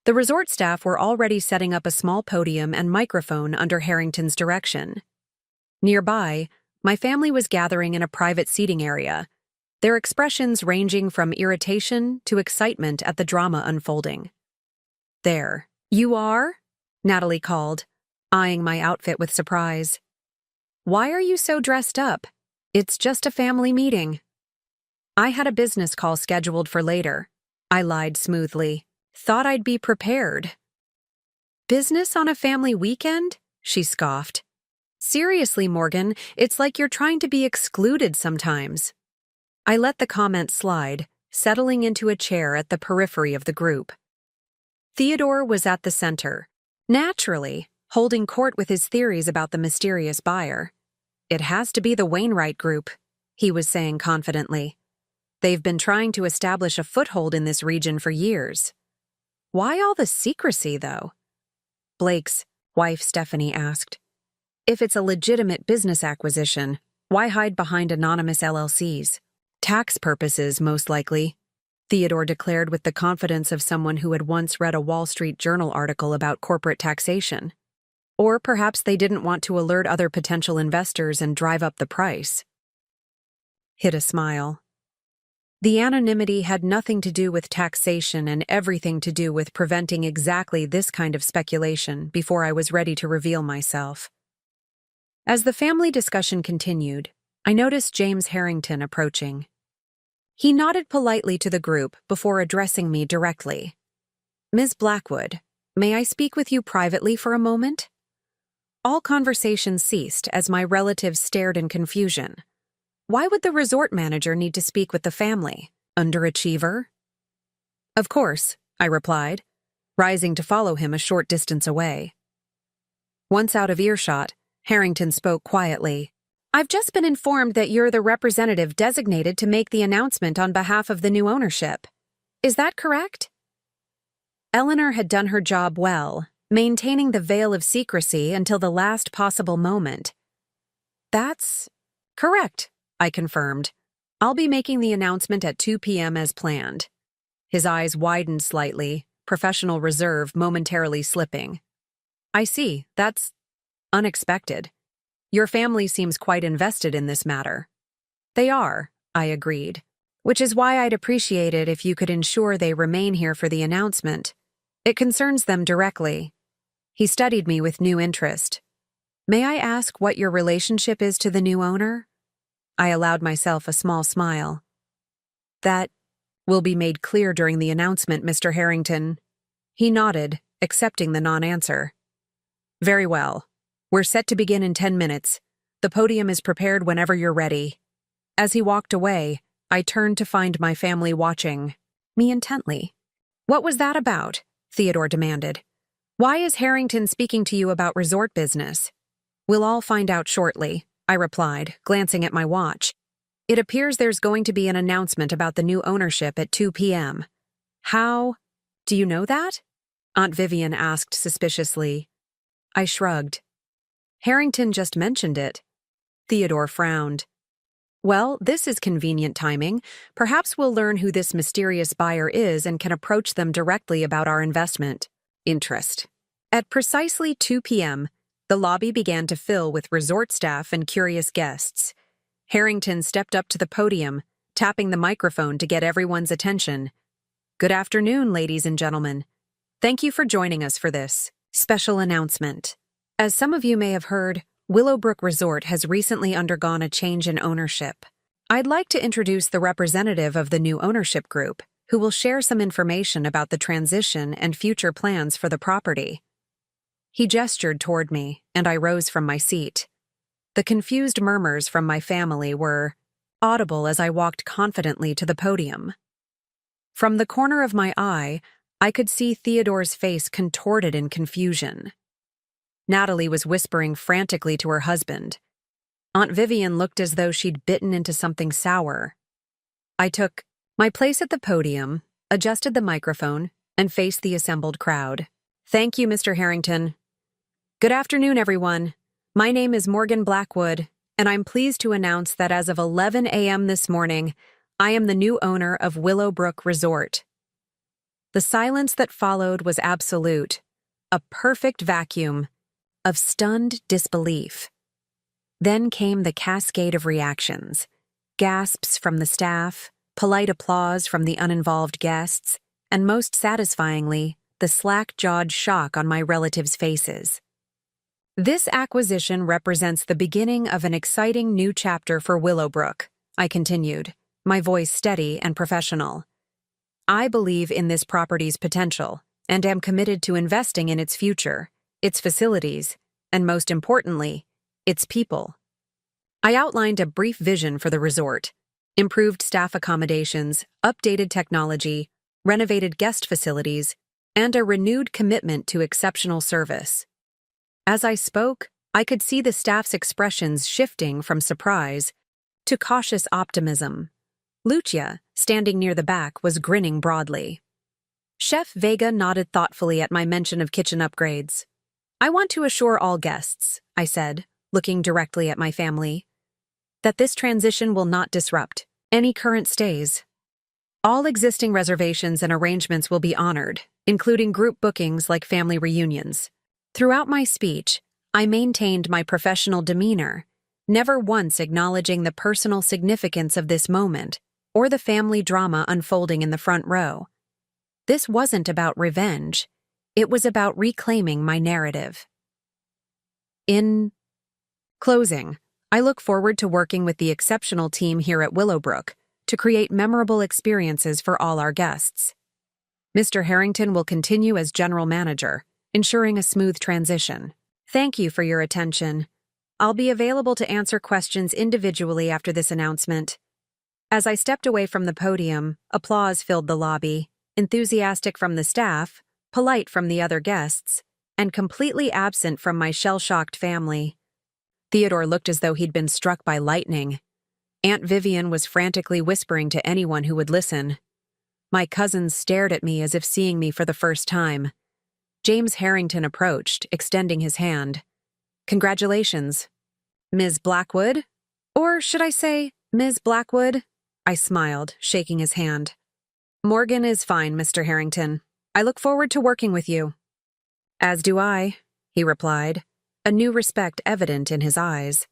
The resort staff were already setting up a small podium and microphone under Harrington's direction. Nearby, my family was gathering in a private seating area, their expressions ranging from irritation to excitement at the drama unfolding. "There, you are?" Natalie called, eyeing my outfit with surprise. "Why are you so dressed up? It's just a family meeting." "I had a business call scheduled for later," I lied smoothly. "Thought I'd be prepared." "Business on a family weekend?" she scoffed. "Seriously, Morgan, it's like you're trying to be excluded sometimes." I let the comment slide, settling into a chair at the periphery of the group. Theodore was at the center, naturally, holding court with his theories about the mysterious buyer. "It has to be the Wainwright Group," he was saying confidently. "They've been trying to establish a foothold in this region for years." "Why all the secrecy, though?" Blake's wife Stephanie asked. "If it's a legitimate business acquisition, why hide behind anonymous LLCs? Tax purposes, most likely," Theodore declared with the confidence of someone who had once read a Wall Street Journal article about corporate taxation. Or perhaps they didn't want to alert other potential investors and drive up the price. Hid a smile. The anonymity had nothing to do with taxation and everything to do with preventing exactly this kind of speculation before I was ready to reveal myself. As the family discussion continued, I noticed James Harrington approaching. He nodded politely to the group before addressing me directly. "Ms. Blackwood, may I speak with you privately for a moment?" All conversation ceased as my relatives stared in confusion. Why would the resort manager need to speak with the family? Underachiever? "Of course," I replied, rising to follow him a short distance away. Once out of earshot, Harrington spoke quietly. "I've just been informed that you're the representative designated to make the announcement on behalf of the new ownership. Is that correct?" Eleanor had done her job well, maintaining the veil of secrecy until the last possible moment. "That's correct," I confirmed. "I'll be making the announcement at 2 p.m. as planned." His eyes widened slightly, professional reserve momentarily slipping. "I see, that's unexpected. Your family seems quite invested in this matter." "They are," I agreed, "which is why I'd appreciate it if you could ensure they remain here for the announcement. It concerns them directly." He studied me with new interest. "May I ask what your relationship is to the new owner?" I allowed myself a small smile. "That will be made clear during the announcement, Mr. Harrington." He nodded, accepting the non-answer. "Very well. We're set to begin in 10 minutes. The podium is prepared whenever you're ready." As he walked away, I turned to find my family watching me intently. "What was that about?" Theodore demanded. "Why is Harrington speaking to you about resort business?" "We'll all find out shortly," I replied, glancing at my watch. "It appears there's going to be an announcement about the new ownership at 2 p.m. "How? Do you know that?" Aunt Vivian asked suspiciously. I shrugged. "Harrington just mentioned it." Theodore frowned. "Well, this is convenient timing. Perhaps we'll learn who this mysterious buyer is and can approach them directly about our investment." Interest. At precisely 2 p.m., the lobby began to fill with resort staff and curious guests. Harrington stepped up to the podium, tapping the microphone to get everyone's attention. "Good afternoon, ladies and gentlemen. Thank you for joining us for this special announcement. As some of you may have heard, Willowbrook Resort has recently undergone a change in ownership. I'd like to introduce the representative of the new ownership group, who will share some information about the transition and future plans for the property." He gestured toward me, and I rose from my seat. The confused murmurs from my family were, audible as I walked confidently to the podium. From the corner of my eye, I could see Theodore's face contorted in confusion. Natalie was whispering frantically to her husband. Aunt Vivian looked as though she'd bitten into something sour. I took my place at the podium, adjusted the microphone, and faced the assembled crowd. Thank you, Mr. Harrington. Good afternoon, everyone. My name is Morgan Blackwood, and I'm pleased to announce that as of 11 a.m. this morning, I am the new owner of Willowbrook Resort. The silence that followed was absolute, a perfect vacuum of stunned disbelief. Then came the cascade of reactions, gasps from the staff, polite applause from the uninvolved guests, and most satisfyingly, the slack-jawed shock on my relatives' faces. This acquisition represents the beginning of an exciting new chapter for Willowbrook, I continued, my voice steady and professional. I believe in this property's potential and am committed to investing in its future, its facilities, and most importantly, its people. I outlined a brief vision for the resort: improved staff accommodations, updated technology, renovated guest facilities, and a renewed commitment to exceptional service. As I spoke, I could see the staff's expressions shifting from surprise to cautious optimism. Lucia, standing near the back, was grinning broadly. Chef Vega nodded thoughtfully at my mention of kitchen upgrades. I want to assure all guests, I said, looking directly at my family, that this transition will not disrupt any current stays. All existing reservations and arrangements will be honored, including group bookings like family reunions. Throughout my speech, I maintained my professional demeanor, never once acknowledging the personal significance of this moment or the family drama unfolding in the front row. This wasn't about revenge. It was about reclaiming my narrative. In closing, I look forward to working with the exceptional team here at Willowbrook to create memorable experiences for all our guests. Mr. Harrington will continue as general manager, ensuring a smooth transition. Thank you for your attention. I'll be available to answer questions individually after this announcement. As I stepped away from the podium, applause filled the lobby, enthusiastic from the staff, polite from the other guests, and completely absent from my shell-shocked family. Theodore looked as though he'd been struck by lightning. Aunt Vivian was frantically whispering to anyone who would listen. My cousins stared at me as if seeing me for the first time. James Harrington approached, extending his hand. Congratulations. Ms. Blackwood? Or should I say, Ms. Blackwood? I smiled, shaking his hand. Morgan is fine, Mr. Harrington. I look forward to working with you. As do I, he replied, a new respect evident in his eyes.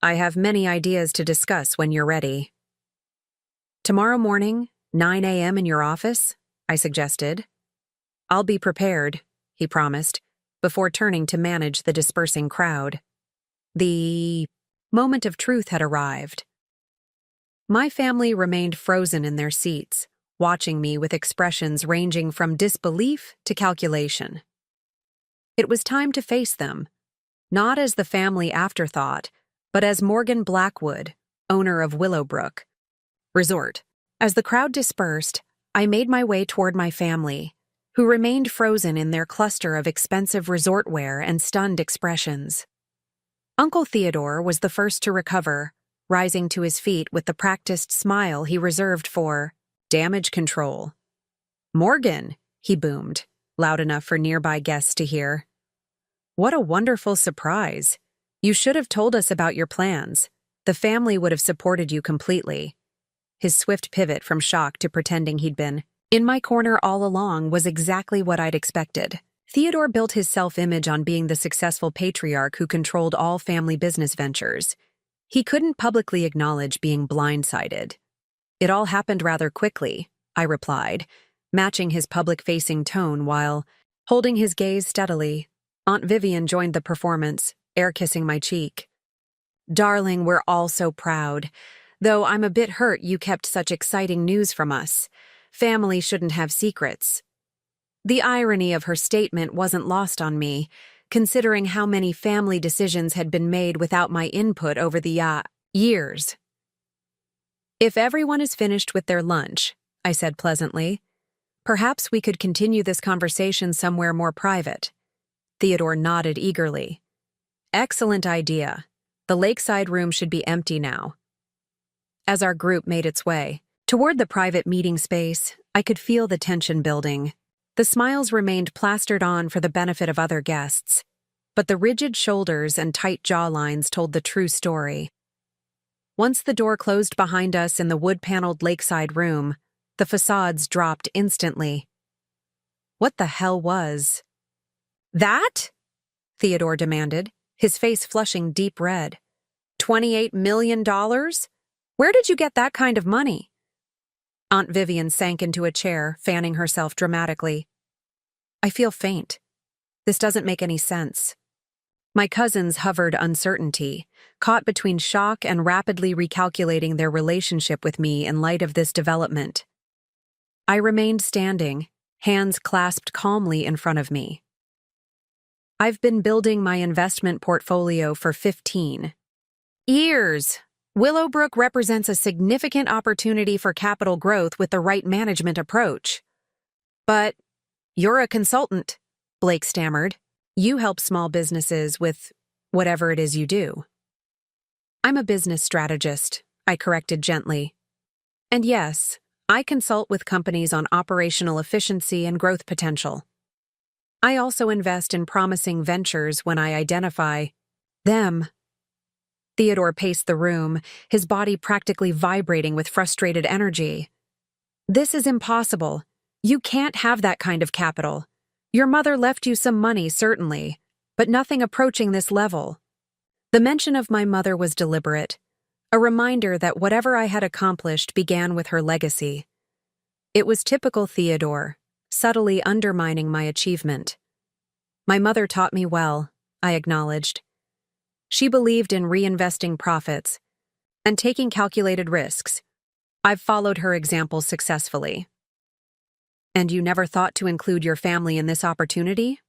I have many ideas to discuss when you're ready. Tomorrow morning, 9 a.m. in your office? I suggested. I'll be prepared, he promised, before turning to manage the dispersing crowd. The moment of truth had arrived. My family remained frozen in their seats, watching me with expressions ranging from disbelief to calculation. It was time to face them, not as the family afterthought, but as Morgan Blackwood, owner of Willowbrook Resort. As the crowd dispersed, I made my way toward my family, who remained frozen in their cluster of expensive resort wear and stunned expressions. Uncle Theodore was the first to recover, rising to his feet with the practiced smile he reserved for damage control. Morgan, he boomed, loud enough for nearby guests to hear. What a wonderful surprise. You should have told us about your plans. The family would have supported you completely. His swift pivot from shock to pretending he'd been in my corner all along was exactly what I'd expected. Theodore built his self-image on being the successful patriarch who controlled all family business ventures. He couldn't publicly acknowledge being blindsided. It all happened rather quickly, I replied, matching his public-facing tone while holding his gaze steadily. Aunt Vivian joined the performance, air-kissing my cheek. Darling, we're all so proud. Though I'm a bit hurt you kept such exciting news from us. Family shouldn't have secrets. The irony of her statement wasn't lost on me, considering how many family decisions had been made without my input over the years. If everyone is finished with their lunch, I said pleasantly, perhaps we could continue this conversation somewhere more private. Theodore nodded eagerly. Excellent idea. The lakeside room should be empty now. As our group made its way toward the private meeting space, I could feel the tension building. The smiles remained plastered on for the benefit of other guests, but the rigid shoulders and tight jawlines told the true story. Once the door closed behind us in the wood-paneled lakeside room, the facades dropped instantly. What the hell was that? Theodore demanded, his face flushing deep red. $28 million? Where did you get that kind of money? Aunt Vivian sank into a chair, fanning herself dramatically. I feel faint. This doesn't make any sense. My cousins hovered uncertainty, caught between shock and rapidly recalculating their relationship with me in light of this development. I remained standing, hands clasped calmly in front of me. I've been building my investment portfolio for 15 years. Willowbrook represents a significant opportunity for capital growth with the right management approach. But you're a consultant, Blake stammered. You help small businesses with whatever it is you do. I'm a business strategist, I corrected gently. And yes, I consult with companies on operational efficiency and growth potential. I also invest in promising ventures when I identify them. Theodore paced the room, his body practically vibrating with frustrated energy. This is impossible. You can't have that kind of capital. Your mother left you some money, certainly, but nothing approaching this level. The mention of my mother was deliberate, a reminder that whatever I had accomplished began with her legacy. It was typical Theodore, subtly undermining my achievement. My mother taught me well, I acknowledged. She believed in reinvesting profits and taking calculated risks. I've followed her example successfully. And you never thought to include your family in this opportunity?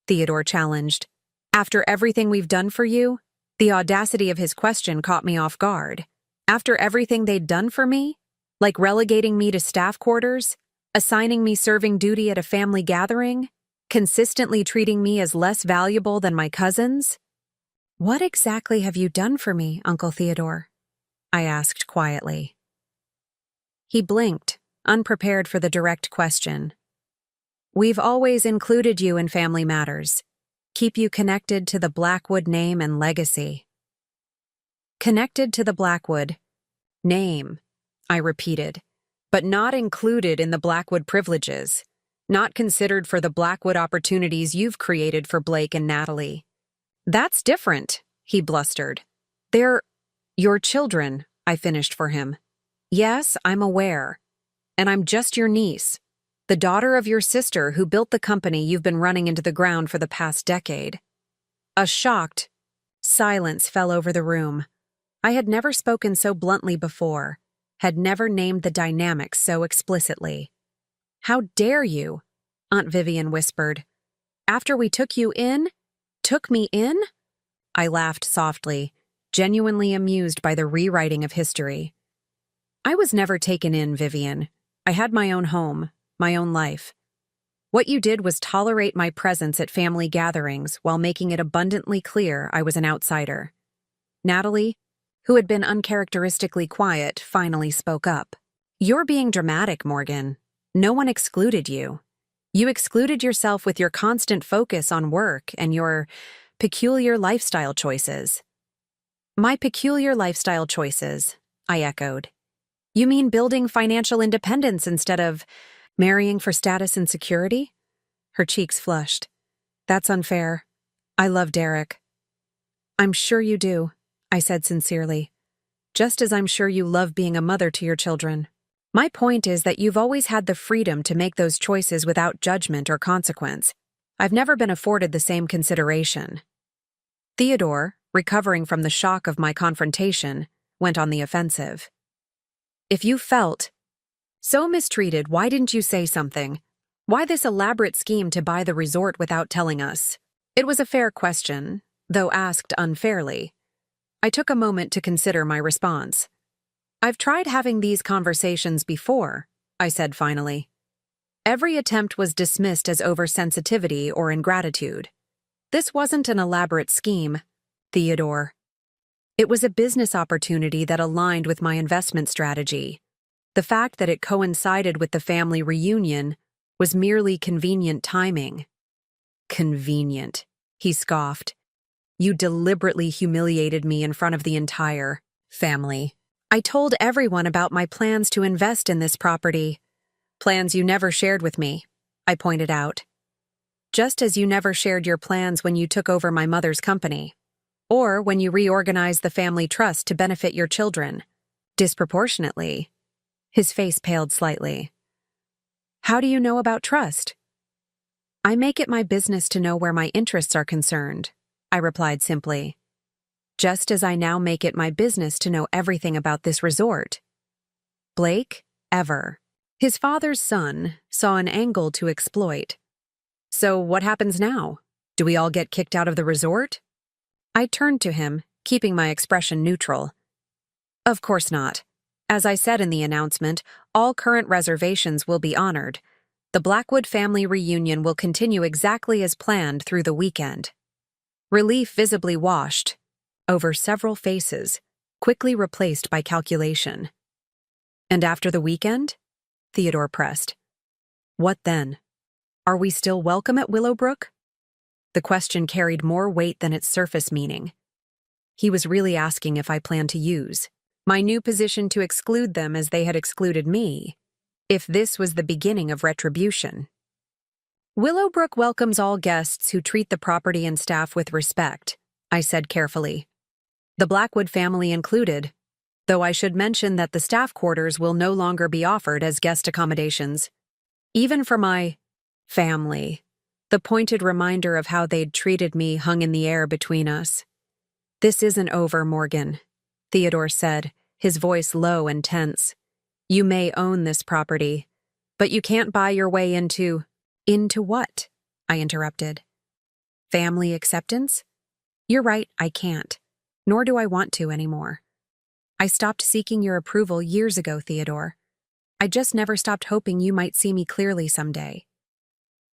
Theodore challenged. After everything we've done for you? The audacity of his question caught me off guard. After everything they'd done for me? Like relegating me to staff quarters? Assigning me serving duty at a family gathering? Consistently treating me as less valuable than my cousins? What exactly have you done for me, Uncle Theodore? I asked quietly. He blinked, unprepared for the direct question. We've always included you in family matters. Keep you connected to the Blackwood name and legacy. Connected to the Blackwood name, I repeated, but not included in the Blackwood privileges, not considered for the Blackwood opportunities you've created for Blake and Natalie. That's different, he blustered. They're your children, I finished for him. Yes, I'm aware. And I'm just your niece, the daughter of your sister who built the company you've been running into the ground for the past decade. A shocked silence fell over the room. I had never spoken so bluntly before, had never named the dynamics so explicitly. How dare you? Aunt Vivian whispered. After we took you in? Took me in? I laughed softly, genuinely amused by the rewriting of history. I was never taken in, Vivian. I had my own home, my own life. What you did was tolerate my presence at family gatherings while making it abundantly clear I was an outsider. Natalie, who had been uncharacteristically quiet, finally spoke up. You're being dramatic, Morgan. No one excluded you. You excluded yourself with your constant focus on work and your peculiar lifestyle choices. My peculiar lifestyle choices, I echoed. You mean building financial independence instead of marrying for status and security? Her cheeks flushed. That's unfair. I love Derek. I'm sure you do, I said sincerely. Just as I'm sure you love being a mother to your children. My point is that you've always had the freedom to make those choices without judgment or consequence. I've never been afforded the same consideration. Theodore, recovering from the shock of my confrontation, went on the offensive. If you felt so mistreated, why didn't you say something? Why this elaborate scheme to buy the resort without telling us? It was a fair question, though asked unfairly. I took a moment to consider my response. I've tried having these conversations before, I said finally. Every attempt was dismissed as oversensitivity or ingratitude. This wasn't an elaborate scheme, Theodore. It was a business opportunity that aligned with my investment strategy. The fact that it coincided with the family reunion was merely convenient timing. Convenient, he scoffed. You deliberately humiliated me in front of the entire family. I told everyone about my plans to invest in this property. Plans you never shared with me, I pointed out. Just as you never shared your plans when you took over my mother's company, or when you reorganized the family trust to benefit your children. Disproportionately. His face paled slightly. How do you know about trust? I make it my business to know where my interests are concerned, I replied simply. Just as I now make it my business to know everything about this resort. Blake, ever. His father's son saw an angle to exploit. So what happens now? Do we all get kicked out of the resort? I turned to him, keeping my expression neutral. Of course not. As I said in the announcement, all current reservations will be honored. The Blackwood family reunion will continue exactly as planned through the weekend. Relief visibly washed over several faces, quickly replaced by calculation. And after the weekend? Theodore pressed. What then? Are we still welcome at Willowbrook? The question carried more weight than its surface meaning. He was really asking if I planned to use my new position to exclude them as they had excluded me, if this was the beginning of retribution. Willowbrook welcomes all guests who treat the property and staff with respect, I said carefully. The Blackwood family included, though I should mention that the staff quarters will no longer be offered as guest accommodations. Even for my family, the pointed reminder of how they'd treated me hung in the air between us. This isn't over, Morgan, Theodore said, his voice low and tense. You may own this property, but you can't buy your way into... Into what? I interrupted. Family acceptance? You're right, I can't. Nor do I want to anymore. I stopped seeking your approval years ago, Theodore. I just never stopped hoping you might see me clearly someday.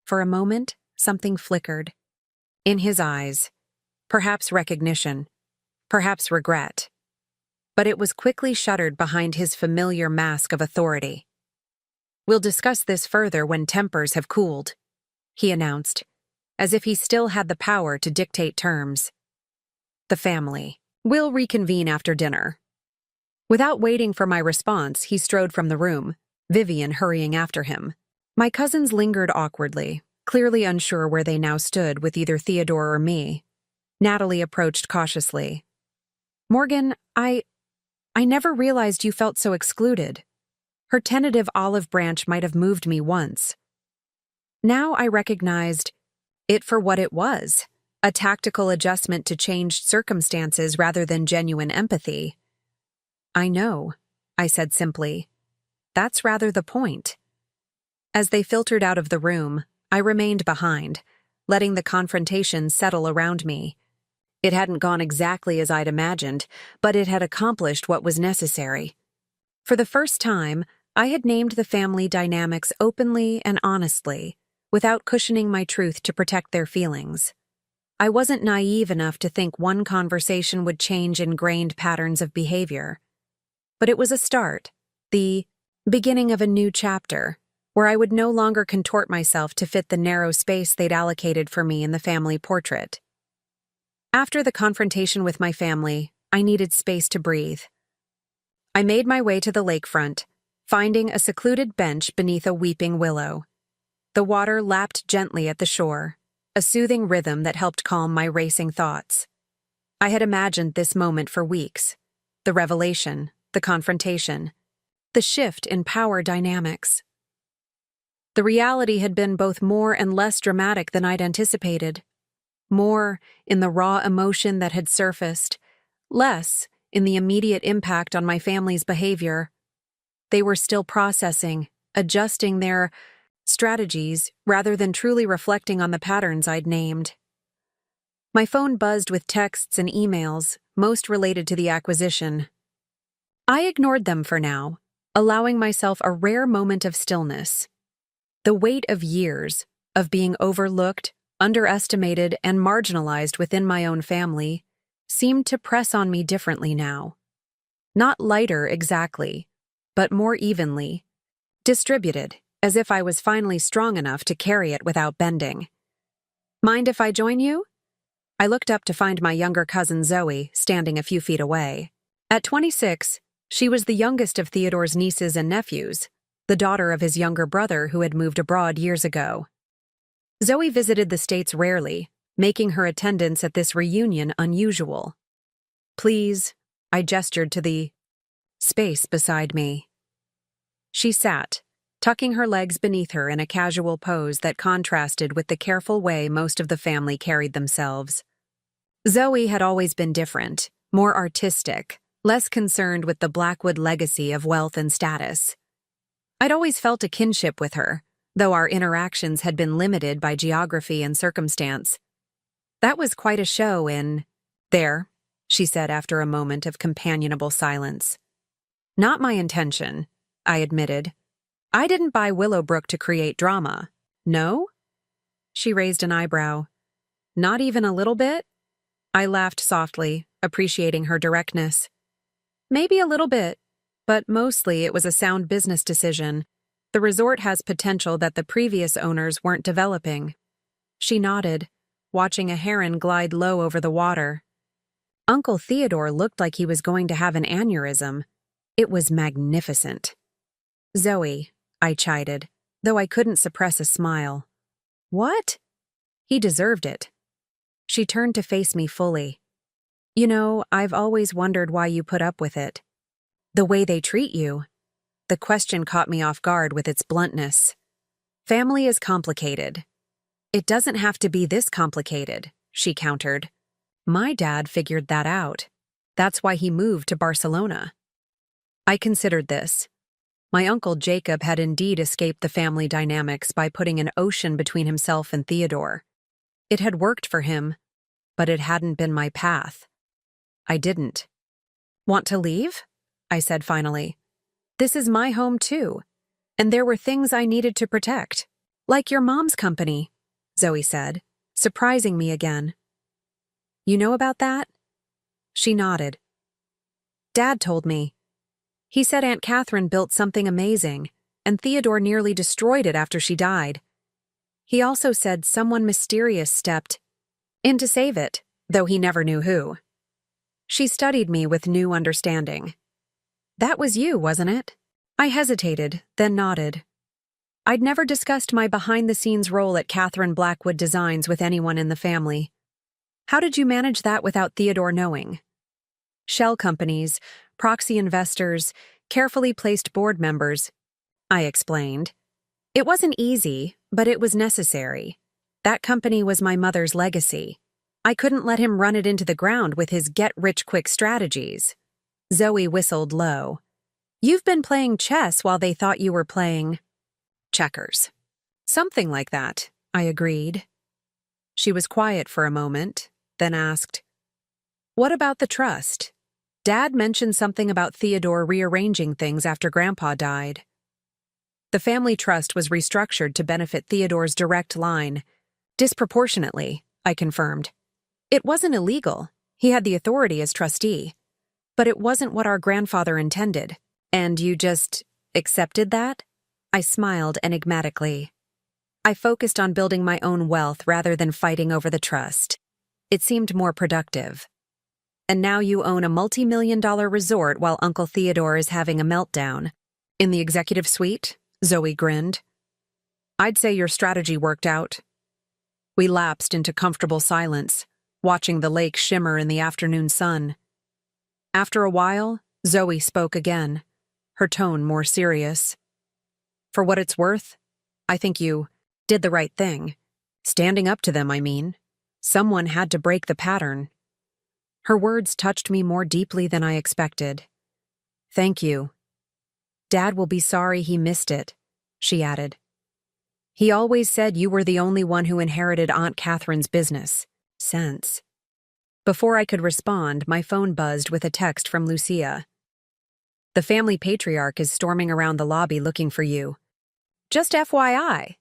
For a moment, something flickered. In his eyes. Perhaps recognition. Perhaps regret. But it was quickly shuttered behind his familiar mask of authority. We'll discuss this further when tempers have cooled, he announced, as if he still had the power to dictate terms. The family. We'll reconvene after dinner. Without waiting for my response, he strode from the room, Vivian hurrying after him. My cousins lingered awkwardly, clearly unsure where they now stood with either Theodore or me. Natalie approached cautiously. Morgan, I never realized you felt so excluded. Her tentative olive branch might have moved me once. Now I recognized it for what it was, a tactical adjustment to changed circumstances rather than genuine empathy. I know, I said simply. That's rather the point. As they filtered out of the room, I remained behind, letting the confrontation settle around me. It hadn't gone exactly as I'd imagined, but it had accomplished what was necessary. For the first time, I had named the family dynamics openly and honestly, without cushioning my truth to protect their feelings. I wasn't naive enough to think one conversation would change ingrained patterns of behavior. But it was a start, the beginning of a new chapter, where I would no longer contort myself to fit the narrow space they'd allocated for me in the family portrait. After the confrontation with my family, I needed space to breathe. I made my way to the lakefront, finding a secluded bench beneath a weeping willow. The water lapped gently at the shore, a soothing rhythm that helped calm my racing thoughts. I had imagined this moment for weeks. The revelation, the confrontation, the shift in power dynamics. The reality had been both more and less dramatic than I'd anticipated. More in the raw emotion that had surfaced, less in the immediate impact on my family's behavior. They were still processing, adjusting their strategies rather than truly reflecting on the patterns I'd named. My phone buzzed with texts and emails, most related to the acquisition. I ignored them for now, allowing myself a rare moment of stillness. The weight of years, of being overlooked, underestimated, and marginalized within my own family, seemed to press on me differently now. Not lighter exactly, but more evenly, distributed, as if I was finally strong enough to carry it without bending. Mind if I join you? I looked up to find my younger cousin Zoe standing a few feet away. At 26, she was the youngest of Theodore's nieces and nephews, the daughter of his younger brother who had moved abroad years ago. Zoe visited the States rarely, making her attendance at this reunion unusual. Please, I gestured to the space beside me. She sat, tucking her legs beneath her in a casual pose that contrasted with the careful way most of the family carried themselves. Zoe had always been different, more artistic, less concerned with the Blackwood legacy of wealth and status. I'd always felt a kinship with her, though our interactions had been limited by geography and circumstance. That was quite a show in there, she said after a moment of companionable silence. Not my intention, I admitted. I didn't buy Willowbrook to create drama. No? She raised an eyebrow. Not even a little bit? I laughed softly, appreciating her directness. Maybe a little bit, but mostly it was a sound business decision. The resort has potential that the previous owners weren't developing. She nodded, watching a heron glide low over the water. Uncle Theodore looked like he was going to have an aneurysm. It was magnificent. Zoe, I chided, though I couldn't suppress a smile. What? He deserved it. She turned to face me fully. You know, I've always wondered why you put up with it. The way they treat you. The question caught me off guard with its bluntness. Family is complicated. It doesn't have to be this complicated, she countered. My dad figured that out. That's why he moved to Barcelona. I considered this. My uncle Jacob had indeed escaped the family dynamics by putting an ocean between himself and Theodore. It had worked for him, but it hadn't been my path. I didn't. Want to leave? I said finally. This is my home too, and there were things I needed to protect. Like your mom's company, Zoe said, surprising me again. You know about that? She nodded. Dad told me. He said Aunt Catherine built something amazing, and Theodore nearly destroyed it after she died. He also said someone mysterious stepped in to save it, though he never knew who. She studied me with new understanding. That was you, wasn't it? I hesitated, then nodded. I'd never discussed my behind-the-scenes role at Catherine Blackwood Designs with anyone in the family. How did you manage that without Theodore knowing? Shell companies, proxy investors, carefully placed board members, I explained. It wasn't easy, but it was necessary. That company was my mother's legacy. I couldn't let him run it into the ground with his get-rich-quick strategies. Zoe whistled low. You've been playing chess while they thought you were playing checkers. Something like that, I agreed. She was quiet for a moment, then asked, What about the trust? Dad mentioned something about Theodore rearranging things after Grandpa died. The family trust was restructured to benefit Theodore's direct line. Disproportionately, I confirmed. It wasn't illegal. He had the authority as trustee. But it wasn't what our grandfather intended. And you just accepted that? I smiled enigmatically. I focused on building my own wealth rather than fighting over the trust. It seemed more productive. And now you own a multi-million-dollar resort while Uncle Theodore is having a meltdown. In the executive suite? Zoe grinned. I'd say your strategy worked out. We lapsed into comfortable silence, watching the lake shimmer in the afternoon sun. After a while, Zoe spoke again, her tone more serious. For what it's worth, I think you did the right thing. Standing up to them, I mean. Someone had to break the pattern. Her words touched me more deeply than I expected. Thank you. Dad will be sorry he missed it, she added. He always said you were the only one who inherited Aunt Catherine's business. Sense. Before I could respond, my phone buzzed with a text from Lucia. The family patriarch is storming around the lobby looking for you. Just FYI.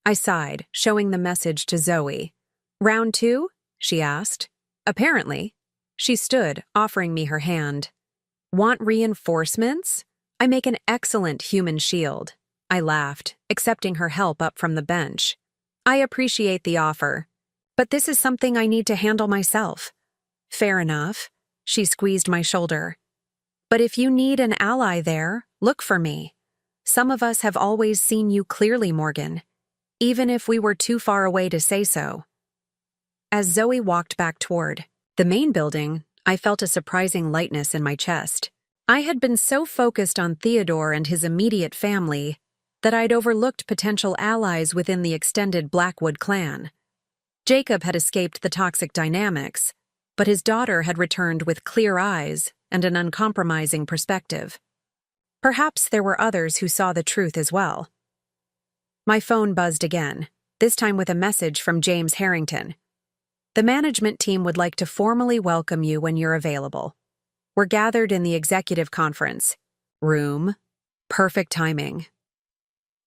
I sighed, showing the message to Zoe. Round 2? She asked. Apparently. She stood, offering me her hand. Want reinforcements? I make an excellent human shield. I laughed, accepting her help up from the bench. I appreciate the offer, but this is something I need to handle myself. Fair enough. She squeezed my shoulder. But if you need an ally there, look for me. Some of us have always seen you clearly, Morgan, even if we were too far away to say so. As Zoe walked back toward the main building, I felt a surprising lightness in my chest. I had been so focused on Theodore and his immediate family that I'd overlooked potential allies within the extended Blackwood clan. Jacob had escaped the toxic dynamics, but his daughter had returned with clear eyes and an uncompromising perspective. Perhaps there were others who saw the truth as well. My phone buzzed again, this time with a message from James Harrington. The management team would like to formally welcome you when you're available. We're gathered in the executive conference room. Perfect timing.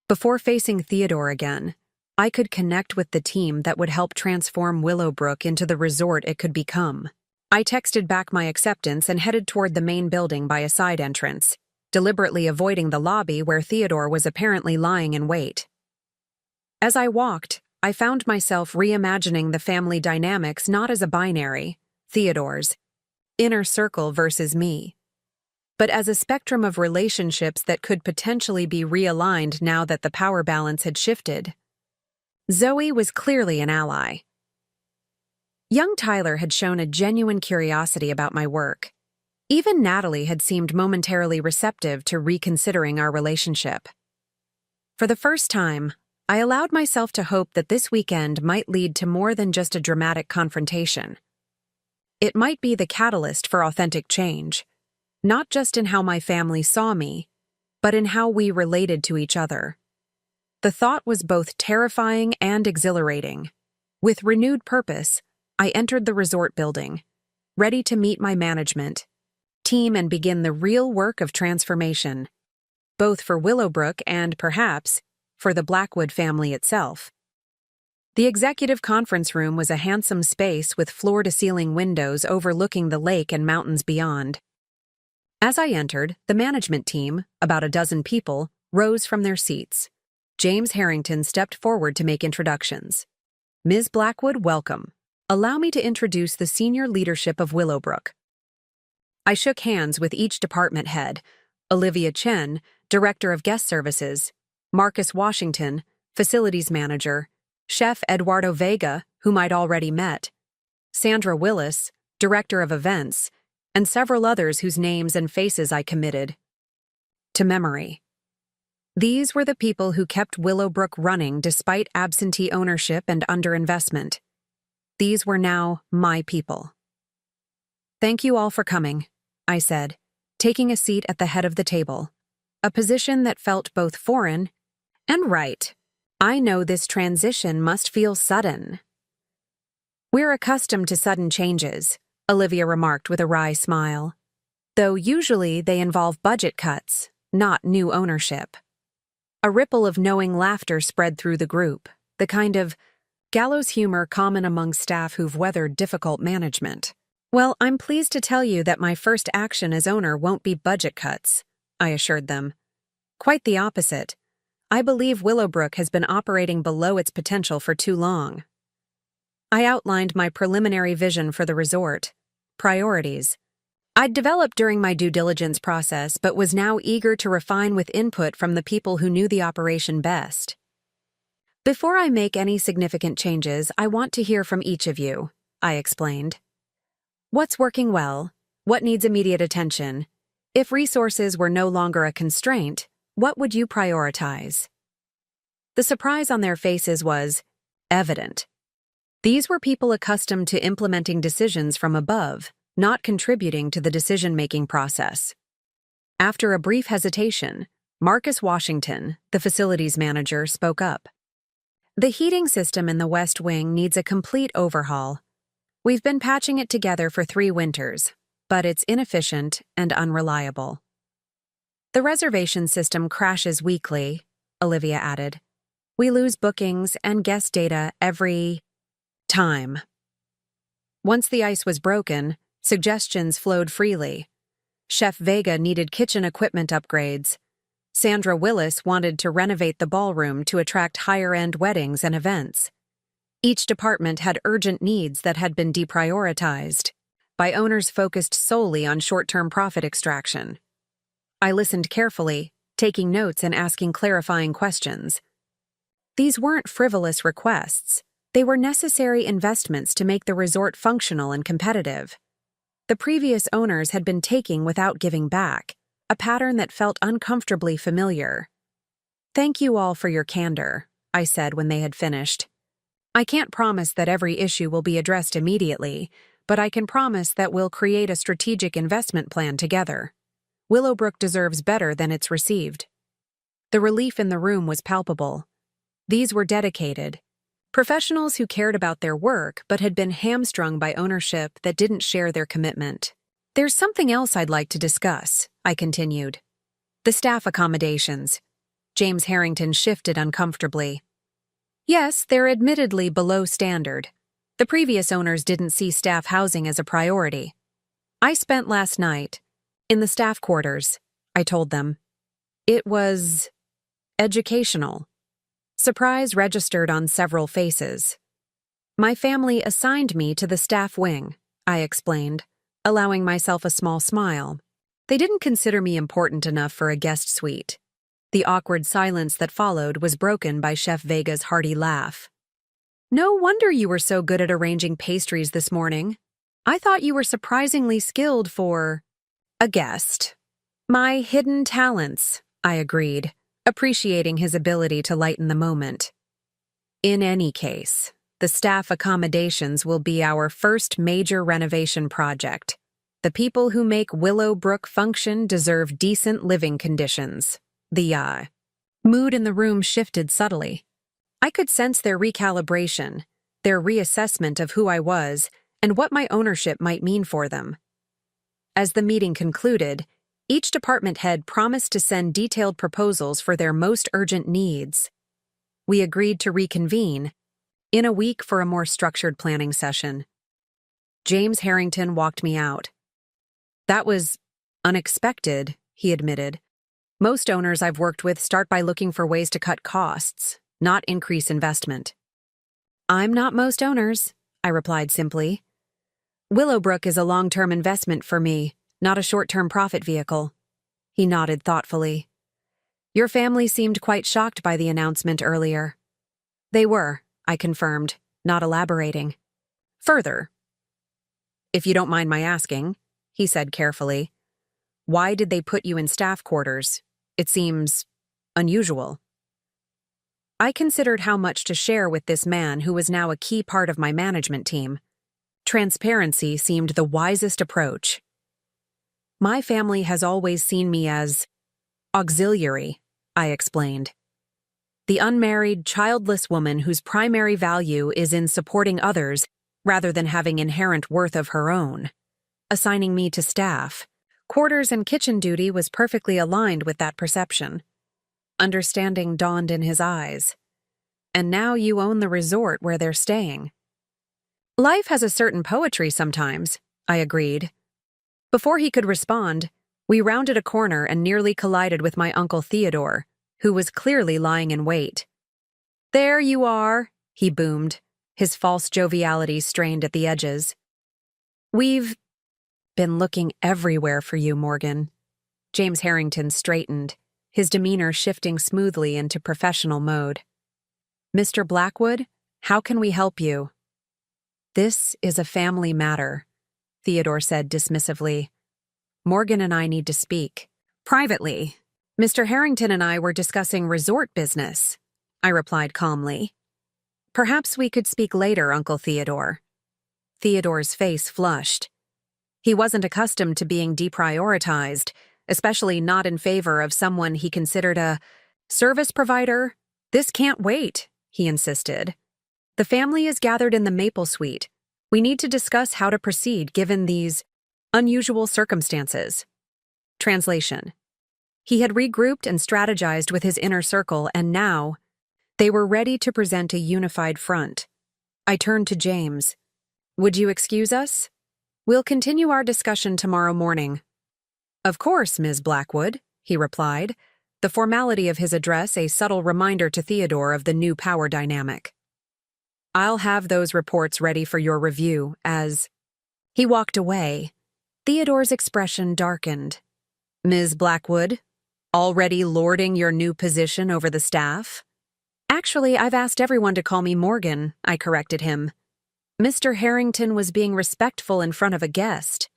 Before facing Theodore again, I could connect with the team that would help transform Willowbrook into the resort it could become. I texted back my acceptance and headed toward the main building by a side entrance, deliberately avoiding the lobby where Theodore was apparently lying in wait. As I walked, I found myself reimagining the family dynamics not as a binary, Theodore's inner circle versus me, but as a spectrum of relationships that could potentially be realigned now that the power balance had shifted. Zoe was clearly an ally. Young Tyler had shown a genuine curiosity about my work. Even Natalie had seemed momentarily receptive to reconsidering our relationship. For the first time, I allowed myself to hope that this weekend might lead to more than just a dramatic confrontation. It might be the catalyst for authentic change, not just in how my family saw me, but in how we related to each other. The thought was both terrifying and exhilarating. With renewed purpose, I entered the resort building, ready to meet my management team and begin the real work of transformation, both for Willowbrook and, perhaps, for the Blackwood family itself. The executive conference room was a handsome space with floor-to-ceiling windows overlooking the lake and mountains beyond. As I entered, the management team, about a dozen people, rose from their seats. James Harrington stepped forward to make introductions. Ms. Blackwood, welcome. Allow me to introduce the senior leadership of Willowbrook. I shook hands with each department head, Olivia Chen, Director of Guest Services, Marcus Washington, Facilities Manager, Chef Eduardo Vega, whom I'd already met, Sandra Willis, Director of Events, and several others whose names and faces I committed to memory. These were the people who kept Willowbrook running despite absentee ownership and underinvestment. These were now my people. Thank you all for coming, I said, taking a seat at the head of the table, a position that felt both foreign and right. I know this transition must feel sudden. We're accustomed to sudden changes, Olivia remarked with a wry smile, though usually they involve budget cuts, not new ownership. A ripple of knowing laughter spread through the group, the kind of gallows humor common among staff who've weathered difficult management. Well, I'm pleased to tell you that my first action as owner won't be budget cuts, I assured them. Quite the opposite. I believe Willowbrook has been operating below its potential for too long. I outlined my preliminary vision for the resort, priorities. I'd developed during my due diligence process, but was now eager to refine with input from the people who knew the operation best. Before I make any significant changes, I want to hear from each of you, I explained. What's working well? What needs immediate attention? If resources were no longer a constraint, what would you prioritize? The surprise on their faces was evident. These were people accustomed to implementing decisions from above, not contributing to the decision-making process. After a brief hesitation, Marcus Washington, the facilities manager, spoke up. The heating system in the West Wing needs a complete overhaul. We've been patching it together for 3 winters, but it's inefficient and unreliable. The reservation system crashes weekly, Olivia added. We lose bookings and guest data every time. Once the ice was broken, suggestions flowed freely. Chef Vega needed kitchen equipment upgrades. Sandra Willis wanted to renovate the ballroom to attract higher-end weddings and events. Each department had urgent needs that had been deprioritized by owners focused solely on short-term profit extraction. I listened carefully, taking notes and asking clarifying questions. These weren't frivolous requests. They were necessary investments to make the resort functional and competitive. The previous owners had been taking without giving back, a pattern that felt uncomfortably familiar. "Thank you all for your candor," I said when they had finished. "I can't promise that every issue will be addressed immediately, but I can promise that we'll create a strategic investment plan together. Willowbrook deserves better than it's received." The relief in the room was palpable. These were dedicated professionals who cared about their work but had been hamstrung by ownership that didn't share their commitment. "There's something else I'd like to discuss," I continued. "The staff accommodations." James Harrington shifted uncomfortably. "Yes, they're admittedly below standard. The previous owners didn't see staff housing as a priority. I spent last night in the staff quarters," I told them. "It was educational." Surprise registered on several faces. "My family assigned me to the staff wing," I explained, allowing myself a small smile. "They didn't consider me important enough for a guest suite." The awkward silence that followed was broken by Chef Vega's hearty laugh. "No wonder you were so good at arranging pastries this morning. I thought you were surprisingly skilled for a guest." "My hidden talents," I agreed, appreciating his ability to lighten the moment. "In any case, the staff accommodations will be our first major renovation project. The people who make Willowbrook function deserve decent living conditions." The mood in the room shifted subtly. I could sense their recalibration, their reassessment of who I was and what my ownership might mean for them. As the meeting concluded, each department head promised to send detailed proposals for their most urgent needs. We agreed to reconvene in a week for a more structured planning session. James Harrington walked me out. "That was unexpected," he admitted. "Most owners I've worked with start by looking for ways to cut costs, not increase investment." "I'm not most owners," I replied simply. "Willowbrook is a long-term investment for me, not a short-term profit vehicle." He nodded thoughtfully. "Your family seemed quite shocked by the announcement earlier." "They were," I confirmed, not elaborating. "Further, if you don't mind my asking," he said carefully, "why did they put you in staff quarters? It seems unusual." I considered how much to share with this man who was now a key part of my management team. Transparency seemed the wisest approach. "My family has always seen me as auxiliary," I explained. "The unmarried, childless woman whose primary value is in supporting others rather than having inherent worth of her own. Assigning me to staff, quarters and kitchen duty was perfectly aligned with that perception." Understanding dawned in his eyes. "And now you own the resort where they're staying." "Life has a certain poetry sometimes," I agreed. Before he could respond, we rounded a corner and nearly collided with my Uncle Theodore, who was clearly lying in wait. "There you are," he boomed, his false joviality strained at the edges. "We've been looking everywhere for you, Morgan." James Harrington straightened, his demeanor shifting smoothly into professional mode. "Mr. Blackwood, how can we help you?" "This is a family matter," Theodore said dismissively. "Morgan and I need to speak. Privately, Mr. Harrington and I were discussing resort business," I replied calmly. "Perhaps we could speak later, Uncle Theodore." Theodore's face flushed. He wasn't accustomed to being deprioritized, especially not in favor of someone he considered a service provider. "This can't wait," he insisted. "The family is gathered in the Maple Suite. We need to discuss how to proceed given these unusual circumstances." Translation. He had regrouped and strategized with his inner circle, and now they were ready to present a unified front. I turned to James. "Would you excuse us? We'll continue our discussion tomorrow morning." "Of course, Ms. Blackwood," he replied, the formality of his address a subtle reminder to Theodore of the new power dynamic. "I'll have those reports ready for your review as—" He walked away. Theodore's expression darkened. "Ms. Blackwood, already lording your new position over the staff?" "Actually, I've asked everyone to call me Morgan," I corrected him. Mr. Harrington was being respectful in front of a guest.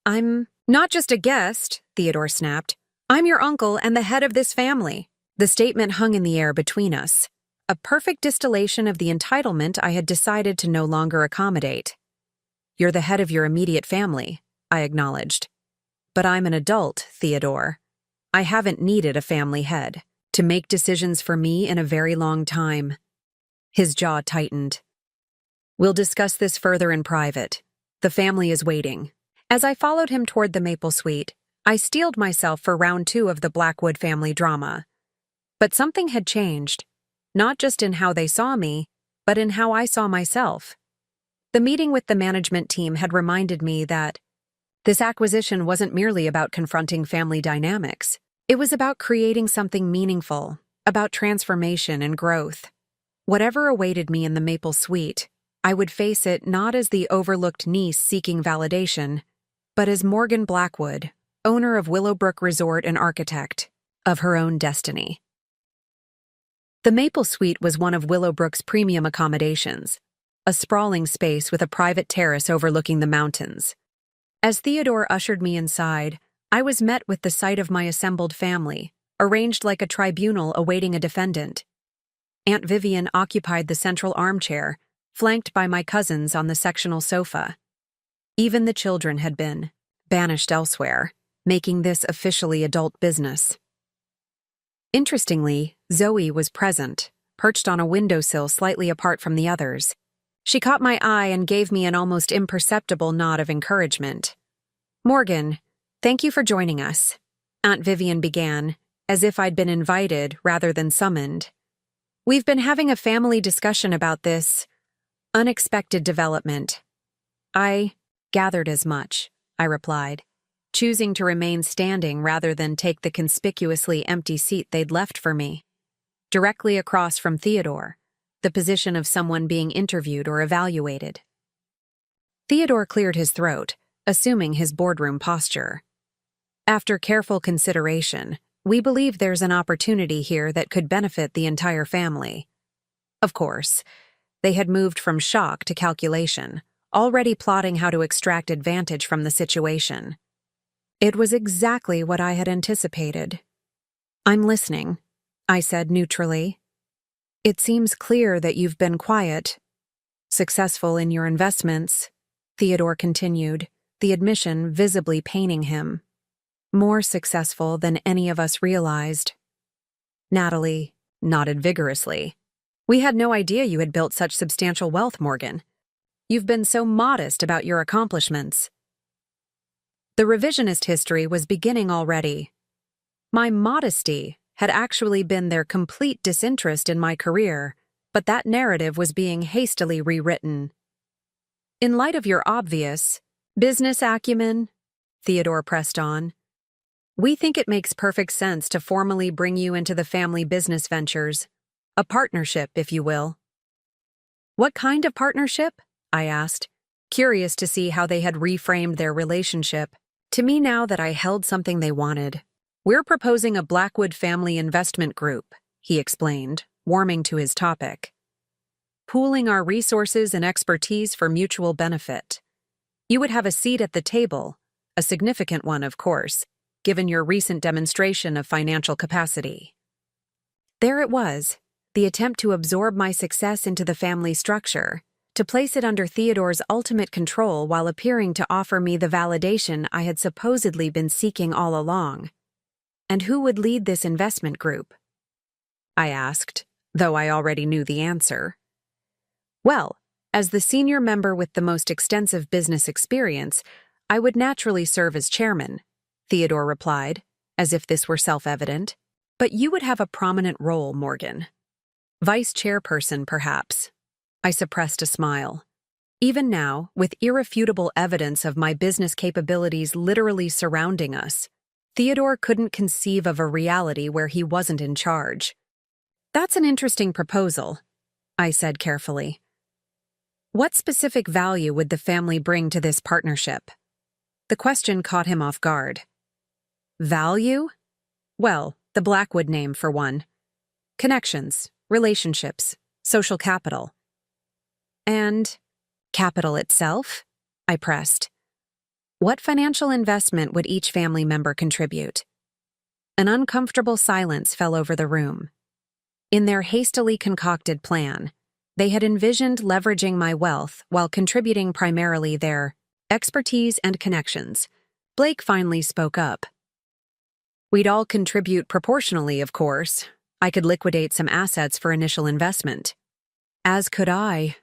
"I'm not just a guest," Theodore snapped. "I'm your uncle and the head of this family." The statement hung in the air between us, a perfect distillation of the entitlement I had decided to no longer accommodate. "You're the head of your immediate family," I acknowledged. "But I'm an adult, Theodore. I haven't needed a family head to make decisions for me in a very long time." His jaw tightened. "We'll discuss this further in private. The family is waiting." As I followed him toward the Maple Suite, I steeled myself for round 2 of the Blackwood family drama. But something had changed, not just in how they saw me, but in how I saw myself. The meeting with the management team had reminded me that this acquisition wasn't merely about confronting family dynamics. It was about creating something meaningful, about transformation and growth. Whatever awaited me in the Maple Suite, I would face it not as the overlooked niece seeking validation, but as Morgan Blackwood, owner of Willowbrook Resort and architect of her own destiny. The Maple Suite was one of Willowbrook's premium accommodations, a sprawling space with a private terrace overlooking the mountains. As Theodore ushered me inside, I was met with the sight of my assembled family, arranged like a tribunal awaiting a defendant. Aunt Vivian occupied the central armchair, flanked by my cousins on the sectional sofa. Even the children had been banished elsewhere, making this officially adult business. Interestingly, Zoe was present, perched on a windowsill slightly apart from the others. She caught my eye and gave me an almost imperceptible nod of encouragement. "Morgan, thank you for joining us," Aunt Vivian began, as if I'd been invited rather than summoned. "We've been having a family discussion about this unexpected development." "I gathered as much," I replied, choosing to remain standing rather than take the conspicuously empty seat they'd left for me. Directly across from Theodore, the position of someone being interviewed or evaluated. Theodore cleared his throat, assuming his boardroom posture. "After careful consideration, we believe there's an opportunity here that could benefit the entire family." Of course, they had moved from shock to calculation, already plotting how to extract advantage from the situation. It was exactly what I had anticipated. "I'm listening," I said neutrally. "It seems clear that you've been quiet, successful in your investments," Theodore continued, the admission visibly paining him. "More successful than any of us realized." Natalie nodded vigorously. "We had no idea you had built such substantial wealth, Morgan. You've been so modest about your accomplishments." The revisionist history was beginning already. My modesty had actually been their complete disinterest in my career, but that narrative was being hastily rewritten. "In light of your obvious business acumen," Theodore pressed on, "we think it makes perfect sense to formally bring you into the family business ventures, a partnership, if you will." "What kind of partnership?" I asked, curious to see how they had reframed their relationship. To me now that I held something they wanted. "We're proposing a Blackwood family investment group," he explained, warming to his topic. "Pooling our resources and expertise for mutual benefit. You would have a seat at the table, a significant one, of course, given your recent demonstration of financial capacity." There it was, the attempt to absorb my success into the family structure, to place it under Theodore's ultimate control while appearing to offer me the validation I had supposedly been seeking all along. And who would lead this investment group? I asked, though I already knew the answer. "Well, as the senior member with the most extensive business experience, I would naturally serve as chairman," Theodore replied, as if this were self-evident. But you would have a prominent role, Morgan. Vice chairperson, perhaps. I suppressed a smile. Even now, with irrefutable evidence of my business capabilities literally surrounding us, Theodore couldn't conceive of a reality where he wasn't in charge. That's an interesting proposal, I said carefully. What specific value would the family bring to this partnership? The question caught him off guard. Value? Well, the Blackwood name for one. Connections, relationships, social capital. And capital itself? I pressed. What financial investment would each family member contribute? An uncomfortable silence fell over the room. In their hastily concocted plan, they had envisioned leveraging my wealth while contributing primarily their expertise and connections. Blake finally spoke up. We'd all contribute proportionally, of course. I could liquidate some assets for initial investment. As could I,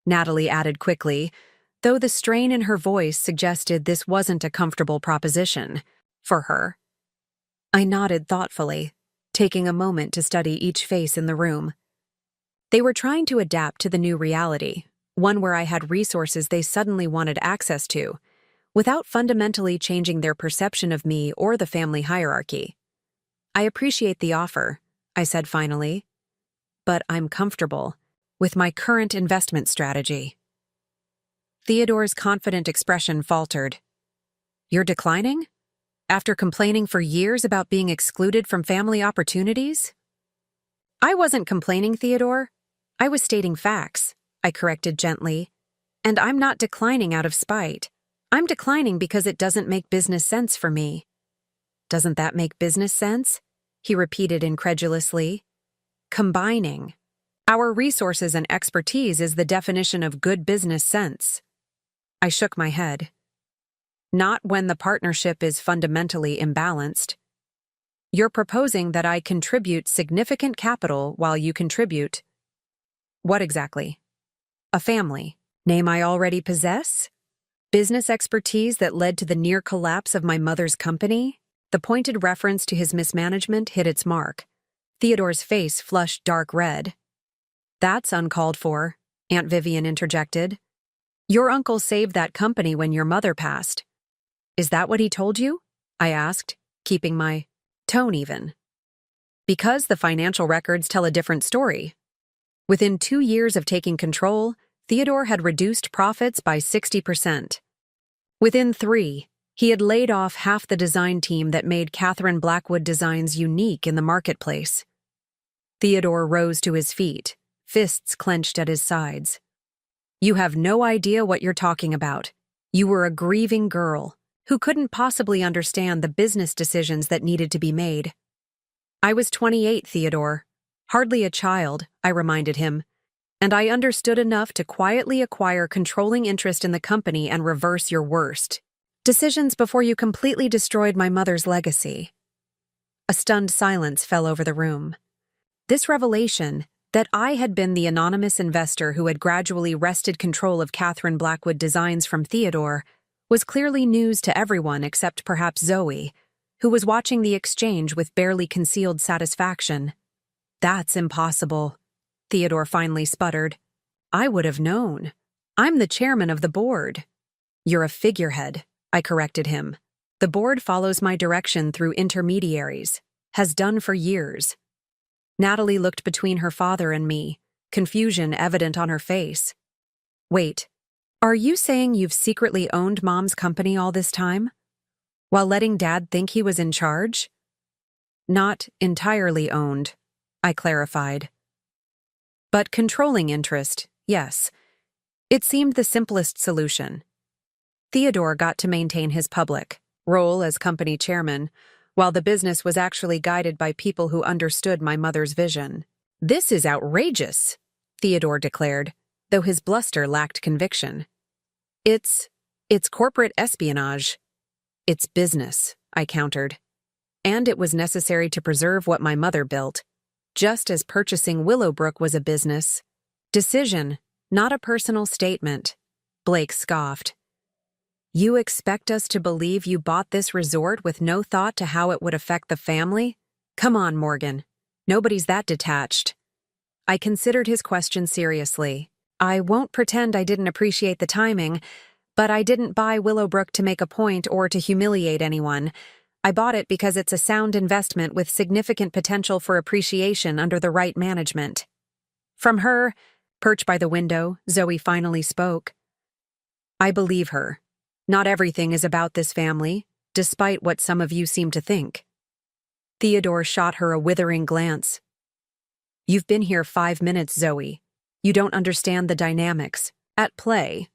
Natalie added quickly, though the strain in her voice suggested this wasn't a comfortable proposition for her. I nodded thoughtfully, taking a moment to study each face in the room. They were trying to adapt to the new reality, one where I had resources they suddenly wanted access to, without fundamentally changing their perception of me or the family hierarchy. I appreciate the offer, I said finally, but I'm comfortable with my current investment strategy. Theodore's confident expression faltered. You're declining? After complaining for years about being excluded from family opportunities? I wasn't complaining, Theodore. I was stating facts, I corrected gently. And I'm not declining out of spite. I'm declining because it doesn't make business sense for me. Doesn't that make business sense? He repeated incredulously. Combining our resources and expertise is the definition of good business sense. I shook my head. Not when the partnership is fundamentally imbalanced. You're proposing that I contribute significant capital while you contribute. What exactly? A family. Name I already possess? Business expertise that led to the near collapse of my mother's company? The pointed reference to his mismanagement hit its mark. Theodore's face flushed dark red. That's uncalled for, Aunt Vivian interjected. Your uncle saved that company when your mother passed. Is that what he told you? I asked, keeping my tone even. Because the financial records tell a different story. Within 2 years of taking control, Theodore had reduced profits by 60%. Within 3, he had laid off half the design team that made Catherine Blackwood Designs unique in the marketplace. Theodore rose to his feet, fists clenched at his sides. You have no idea what you're talking about. You were a grieving girl who couldn't possibly understand the business decisions that needed to be made. I was 28, Theodore. Hardly a child, I reminded him, and I understood enough to quietly acquire controlling interest in the company and reverse your worst decisions before you completely destroyed my mother's legacy. A stunned silence fell over the room. This revelation, that I had been the anonymous investor who had gradually wrested control of Catherine Blackwood Designs from Theodore, was clearly news to everyone except perhaps Zoe, who was watching the exchange with barely concealed satisfaction. That's impossible, Theodore finally sputtered. I would have known. I'm the chairman of the board. You're a figurehead, I corrected him. The board follows my direction through intermediaries, has done for years. Natalie looked between her father and me, confusion evident on her face. Wait, are you saying you've secretly owned Mom's company all this time? While letting Dad think he was in charge? Not entirely owned, I clarified. But controlling interest, yes. It seemed the simplest solution. Theodore got to maintain his public role as company chairman, while the business was actually guided by people who understood my mother's vision. This is outrageous, Theodore declared, though his bluster lacked conviction. It's corporate espionage. It's business, I countered. And it was necessary to preserve what my mother built, just as purchasing Willowbrook was a business decision, not a personal statement. Blake scoffed. You expect us to believe you bought this resort with no thought to how it would affect the family? Come on, Morgan. Nobody's that detached. I considered his question seriously. I won't pretend I didn't appreciate the timing, but I didn't buy Willowbrook to make a point or to humiliate anyone. I bought it because it's a sound investment with significant potential for appreciation under the right management. From her, perched by the window, Zoe finally spoke. I believe her. Not everything is about this family, despite what some of you seem to think. Theodore shot her a withering glance. You've been here 5 minutes, Zoe. You don't understand the dynamics at play.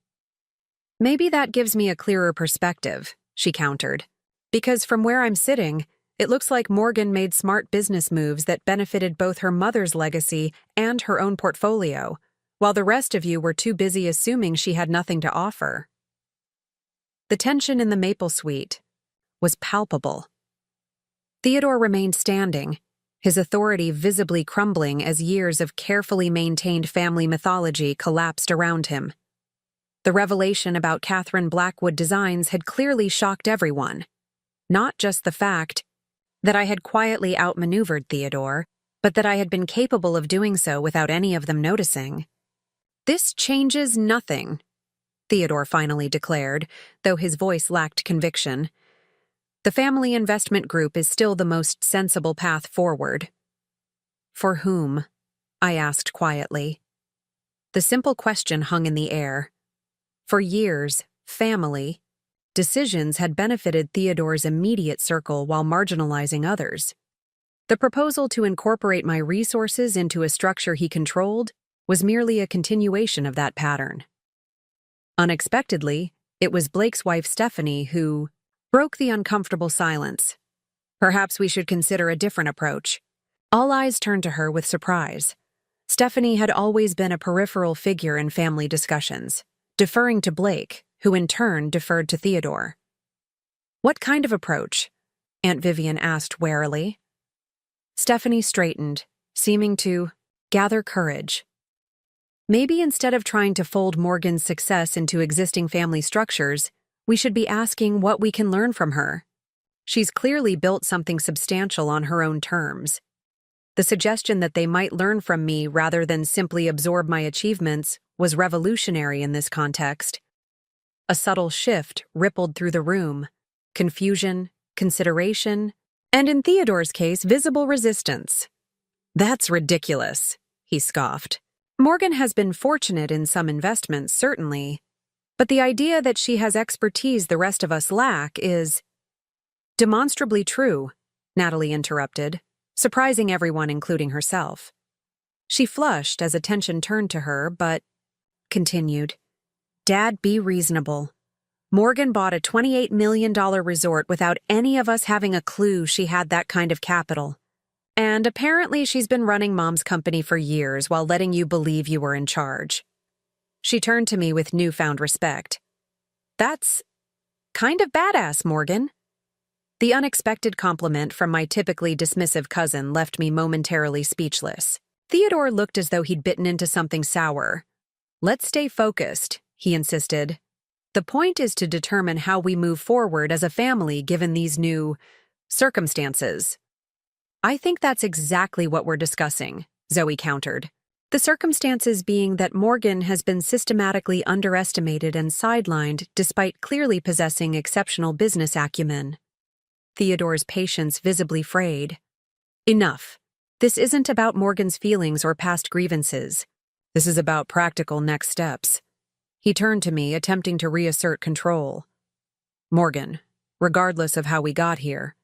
Maybe that gives me a clearer perspective, she countered. Because from where I'm sitting, it looks like Morgan made smart business moves that benefited both her mother's legacy and her own portfolio, while the rest of you were too busy assuming she had nothing to offer. The tension in the Maple Suite was palpable. Theodore remained standing, his authority visibly crumbling as years of carefully maintained family mythology collapsed around him. The revelation about Catherine Blackwood Designs had clearly shocked everyone. Not just the fact that I had quietly outmaneuvered Theodore, but that I had been capable of doing so without any of them noticing. This changes nothing, Theodore finally declared, though his voice lacked conviction. The family investment group is still the most sensible path forward. For whom? I asked quietly. The simple question hung in the air. For years, family decisions had benefited Theodore's immediate circle while marginalizing others. The proposal to incorporate my resources into a structure he controlled was merely a continuation of that pattern. Unexpectedly, it was Blake's wife Stephanie who broke the uncomfortable silence. Perhaps we should consider a different approach. All eyes turned to her with surprise. Stephanie had always been a peripheral figure in family discussions, deferring to Blake, who in turn deferred to Theodore. What kind of approach? Aunt Vivian asked warily. Stephanie straightened, seeming to gather courage. Maybe instead of trying to fold Morgan's success into existing family structures, we should be asking what we can learn from her. She's clearly built something substantial on her own terms. The suggestion that they might learn from me rather than simply absorb my achievements was revolutionary in this context. A subtle shift rippled through the room. Confusion, consideration, and in Theodore's case, visible resistance. That's ridiculous, he scoffed. Morgan has been fortunate in some investments, certainly, but the idea that she has expertise the rest of us lack is demonstrably true, Natalie interrupted, surprising everyone, including herself. She flushed as attention turned to her, but continued. Dad, be reasonable. Morgan bought a $28 million resort without any of us having a clue she had that kind of capital. And apparently she's been running Mom's company for years while letting you believe you were in charge. She turned to me with newfound respect. That's kind of badass, Morgan. The unexpected compliment from my typically dismissive cousin left me momentarily speechless. Theodore looked as though he'd bitten into something sour. Let's stay focused, he insisted. The point is to determine how we move forward as a family given these new circumstances. I think that's exactly what we're discussing, Zoe countered. The circumstances being that Morgan has been systematically underestimated and sidelined despite clearly possessing exceptional business acumen. Theodore's patience visibly frayed. Enough. This isn't about Morgan's feelings or past grievances. This is about practical next steps. He turned to me, attempting to reassert control. Morgan, regardless of how we got here,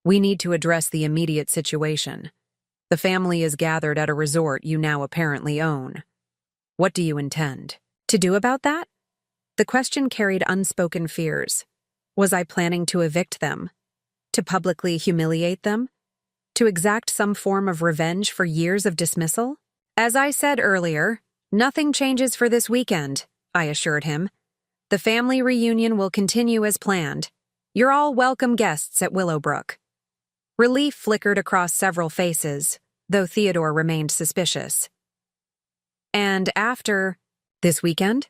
we need to address the immediate situation. The family is gathered at a resort you now apparently own. What do you intend to do about that? The question carried unspoken fears. Was I planning to evict them? To publicly humiliate them? To exact some form of revenge for years of dismissal? As I said earlier, nothing changes for this weekend, I assured him. The family reunion will continue as planned. You're all welcome guests at Willowbrook. Relief flickered across several faces, though Theodore remained suspicious. And after this weekend?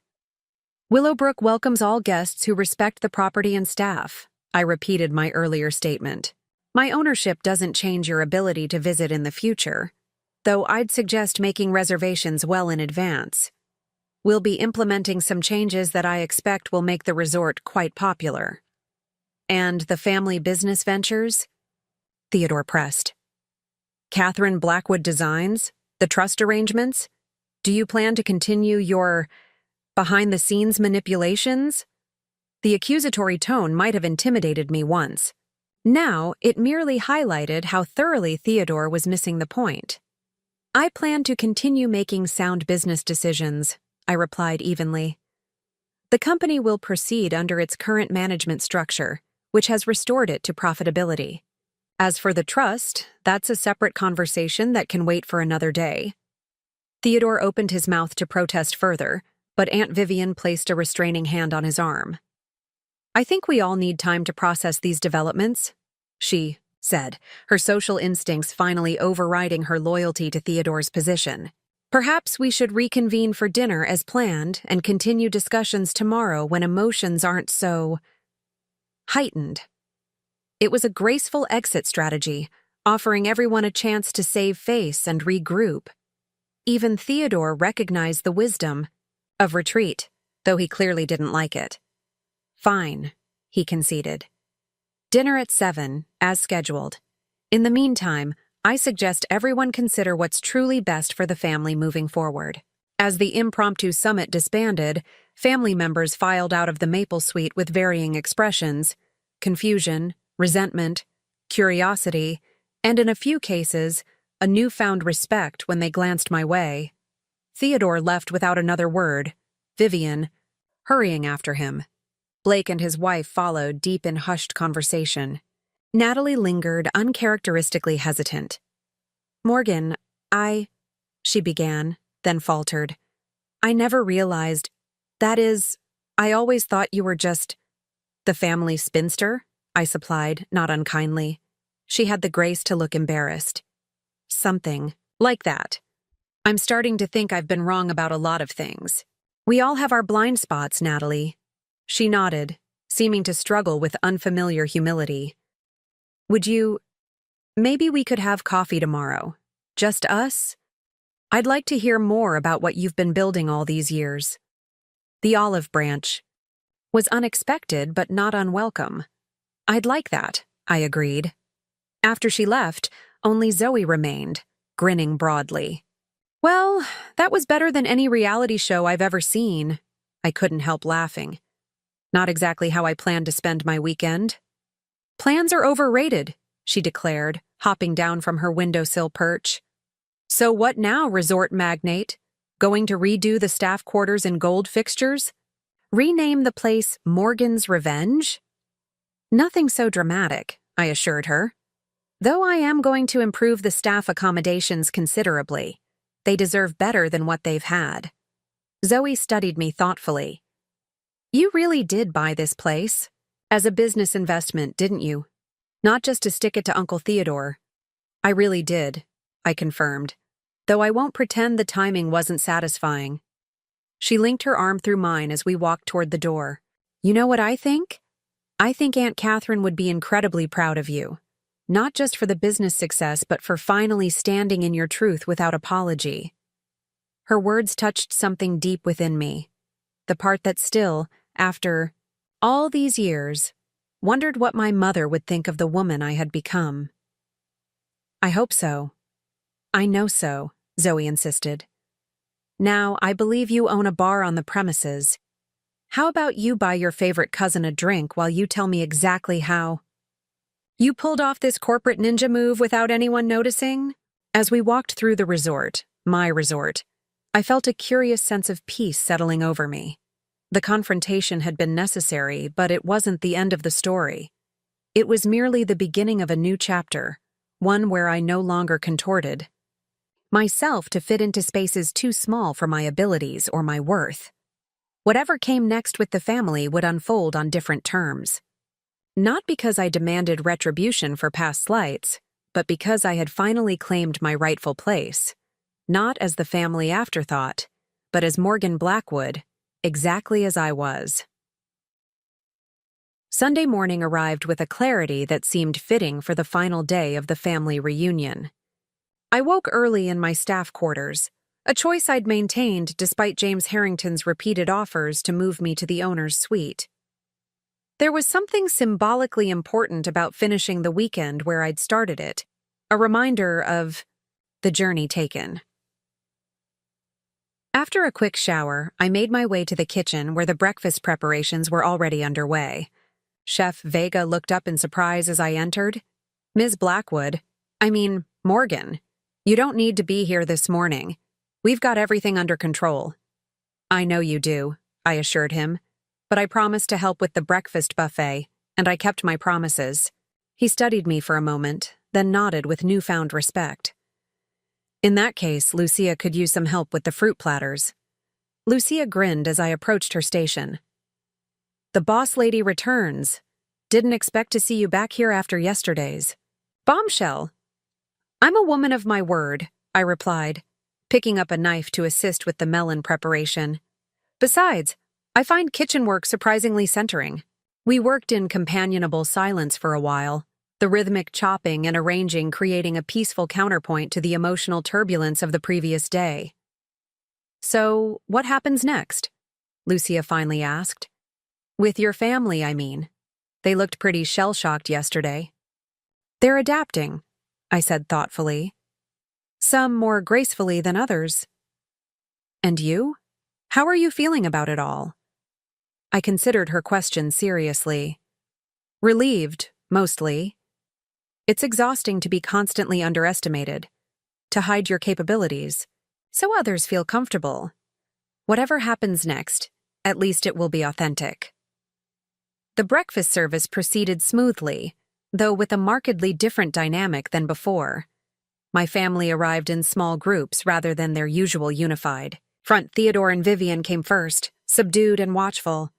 Willowbrook welcomes all guests who respect the property and staff. I repeated my earlier statement. My ownership doesn't change your ability to visit in the future, though I'd suggest making reservations well in advance. We'll be implementing some changes that I expect will make the resort quite popular. And the family business ventures? Theodore pressed. Catherine Blackwood Designs? The trust arrangements? Do you plan to continue your behind-the-scenes manipulations? The accusatory tone might have intimidated me once. Now, it merely highlighted how thoroughly Theodore was missing the point. I plan to continue making sound business decisions, I replied evenly. The company will proceed under its current management structure, which has restored it to profitability. As for the trust, that's a separate conversation that can wait for another day. Theodore opened his mouth to protest further, but Aunt Vivian placed a restraining hand on his arm. I think we all need time to process these developments, she said, her social instincts finally overriding her loyalty to Theodore's position. Perhaps we should reconvene for dinner as planned and continue discussions tomorrow when emotions aren't so heightened. It was a graceful exit strategy, offering everyone a chance to save face and regroup. Even Theodore recognized the wisdom of retreat, though he clearly didn't like it. Fine, he conceded. Dinner at 7, as scheduled. In the meantime, I suggest everyone consider what's truly best for the family moving forward. As the impromptu summit disbanded, family members filed out of the Maple Suite with varying expressions: confusion, resentment, curiosity, and in a few cases, a newfound respect when they glanced my way. Theodore left without another word, Vivian hurrying after him. Blake and his wife followed, deep in hushed conversation. Natalie lingered, uncharacteristically hesitant. Morgan, she began, then faltered. I never realized. That is, I always thought you were just the family spinster, I supplied, not unkindly. She had the grace to look embarrassed. Something like that. I'm starting to think I've been wrong about a lot of things. We all have our blind spots, Natalie. She nodded, seeming to struggle with unfamiliar humility. Maybe we could have coffee tomorrow. Just us? I'd like to hear more about what you've been building all these years. The olive branch was unexpected but not unwelcome. I'd like that, I agreed. After she left, only Zoe remained, grinning broadly. Well, that was better than any reality show I've ever seen. I couldn't help laughing. Not exactly how I planned to spend my weekend. Plans are overrated, she declared, hopping down from her windowsill perch. So what now, resort magnate? Going to redo the staff quarters and gold fixtures? Rename the place Morgan's Revenge? Nothing so dramatic, I assured her. Though I am going to improve the staff accommodations considerably. They deserve better than what they've had. Zoe studied me thoughtfully. You really did buy this place as a business investment, didn't you? Not just to stick it to Uncle Theodore. I really did, I confirmed, though I won't pretend the timing wasn't satisfying. She linked her arm through mine as we walked toward the door. You know what I think? I think Aunt Catherine would be incredibly proud of you. Not just for the business success, but for finally standing in your truth without apology. Her words touched something deep within me. The part that still, after all these years, wondered what my mother would think of the woman I had become. I hope so. I know so, Zoe insisted. Now, I believe you own a bar on the premises. How about you buy your favorite cousin a drink while you tell me exactly how you pulled off this corporate ninja move without anyone noticing? As we walked through the resort, my resort, I felt a curious sense of peace settling over me. The confrontation had been necessary, but it wasn't the end of the story. It was merely the beginning of a new chapter, one where I no longer contorted myself to fit into spaces too small for my abilities or my worth. Whatever came next with the family would unfold on different terms. Not because I demanded retribution for past slights, but because I had finally claimed my rightful place, not as the family afterthought, but as Morgan Blackwood, exactly as I was. Sunday morning arrived with a clarity that seemed fitting for the final day of the family reunion. I woke early in my staff quarters, a choice I'd maintained despite James Harrington's repeated offers to move me to the owner's suite. There was something symbolically important about finishing the weekend where I'd started it, a reminder of the journey taken. After a quick shower, I made my way to the kitchen where the breakfast preparations were already underway. Chef Vega looked up in surprise as I entered. "Ms. Blackwood, Morgan, you don't need to be here this morning. We've got everything under control." "I know you do," I assured him, "but I promised to help with the breakfast buffet, and I kept my promises." He studied me for a moment, then nodded with newfound respect. "In that case, Lucia could use some help with the fruit platters." Lucia grinned as I approached her station. "The boss lady returns. Didn't expect to see you back here after yesterday's." "Bombshell!" "I'm a woman of my word," I replied, picking up a knife to assist with the melon preparation. "Besides, I find kitchen work surprisingly centering." We worked in companionable silence for a while, the rhythmic chopping and arranging creating a peaceful counterpoint to the emotional turbulence of the previous day. "So, what happens next?" Lucia finally asked. "With your family, I mean. They looked pretty shell-shocked yesterday." "They're adapting," I said thoughtfully. "Some more gracefully than others." "And you? How are you feeling about it all?" I considered her question seriously. "Relieved, mostly. It's exhausting to be constantly underestimated, to hide your capabilities, so others feel comfortable. Whatever happens next, at least it will be authentic." The breakfast service proceeded smoothly, though with a markedly different dynamic than before. My family arrived in small groups rather than their usual unified. Front Theodore and Vivian came first, subdued and watchful.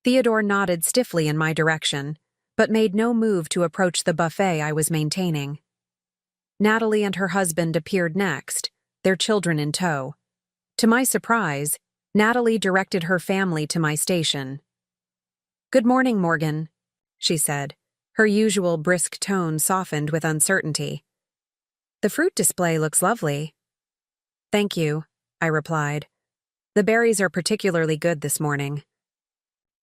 Theodore nodded stiffly in my direction, but made no move to approach the buffet I was maintaining. Natalie and her husband appeared next, their children in tow. To my surprise, Natalie directed her family to my station. "Good morning, Morgan," she said, her usual brisk tone softened with uncertainty. "The fruit display looks lovely." "Thank you," I replied. "The berries are particularly good this morning."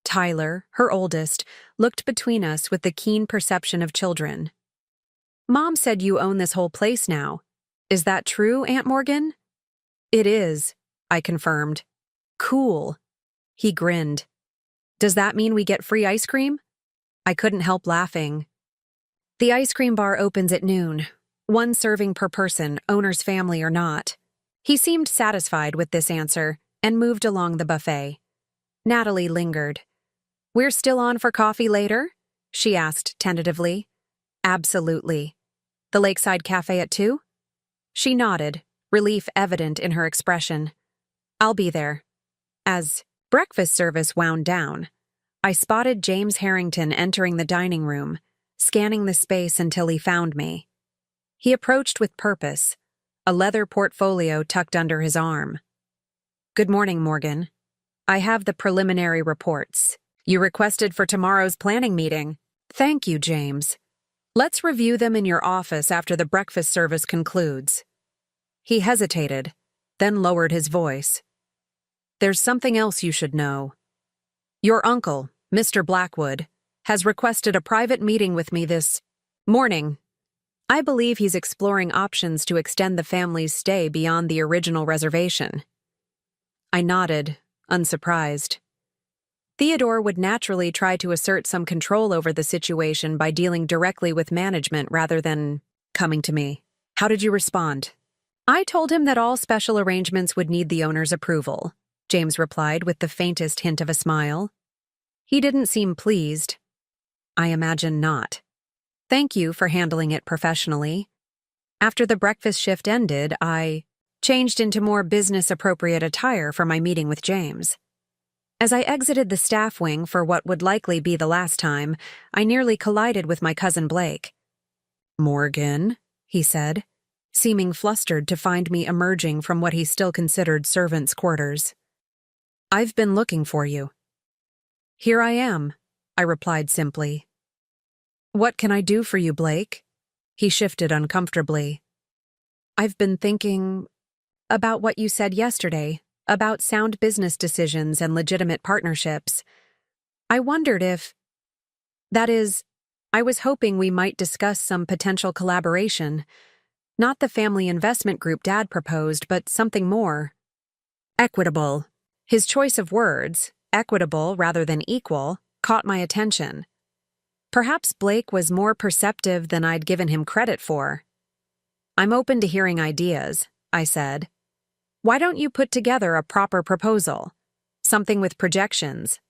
Tyler, her oldest, looked between us with the keen perception of children. "Mom said you own this whole place now. Is that true, Aunt Morgan?" "It is," I confirmed. "Cool." He grinned. "Does that mean we get free ice cream?" I couldn't help laughing. "The ice cream bar opens at noon. 1 serving per person, owner's family or not." He seemed satisfied with this answer and moved along the buffet. Natalie lingered. "We're still on for coffee later?" she asked tentatively. "Absolutely." "The Lakeside Cafe at 2?" She nodded, relief evident in her expression. "I'll be there." As breakfast service wound down, I spotted James Harrington entering the dining room, scanning the space until he found me. He approached with purpose, a leather portfolio tucked under his arm. "Good morning, Morgan. I have the preliminary reports you requested for tomorrow's planning meeting." "Thank you, James. Let's review them in your office after the breakfast service concludes." He hesitated, then lowered his voice. "There's something else you should know. Your uncle, Mr. Blackwood, has requested a private meeting with me this morning. I believe he's exploring options to extend the family's stay beyond the original reservation." I nodded, unsurprised. Theodore would naturally try to assert some control over the situation by dealing directly with management rather than coming to me. "How did you respond?" "I told him that all special arrangements would need the owner's approval," James replied with the faintest hint of a smile. He didn't seem pleased. I imagine not. "Thank you for handling it professionally." After the breakfast shift ended, I changed into more business-appropriate attire for my meeting with James. As I exited the staff wing for what would likely be the last time, I nearly collided with my cousin Blake. "Morgan," he said, seeming flustered to find me emerging from what he still considered servants' quarters. I've been looking for you. Here I am, I replied simply. What can I do for you, Blake? He shifted uncomfortably. I've been thinking about what you said yesterday, about sound business decisions and legitimate partnerships. I wondered if, that is, I was hoping we might discuss some potential collaboration. Not the family investment group Dad proposed, but something more. Equitable. His choice of words, equitable rather than equal, caught my attention. Perhaps Blake was more perceptive than I'd given him credit for. I'm open to hearing ideas, I said. Why don't you put together a proper proposal? Something with projections,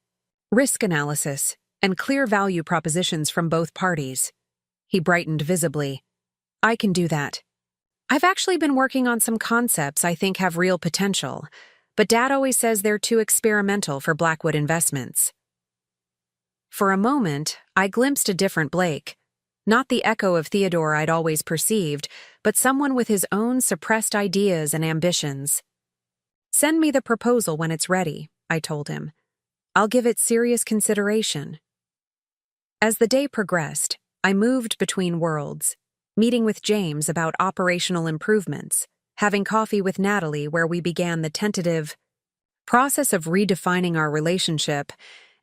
risk analysis, and clear value propositions from both parties. He brightened visibly. I can do that. I've actually been working on some concepts I think have real potential, but Dad always says they're too experimental for Blackwood Investments. For a moment, I glimpsed a different Blake. Not the echo of Theodore I'd always perceived, but someone with his own suppressed ideas and ambitions. Send me the proposal when it's ready, I told him. I'll give it serious consideration. As the day progressed, I moved between worlds, meeting with James about operational improvements, having coffee with Natalie where we began the tentative process of redefining our relationship,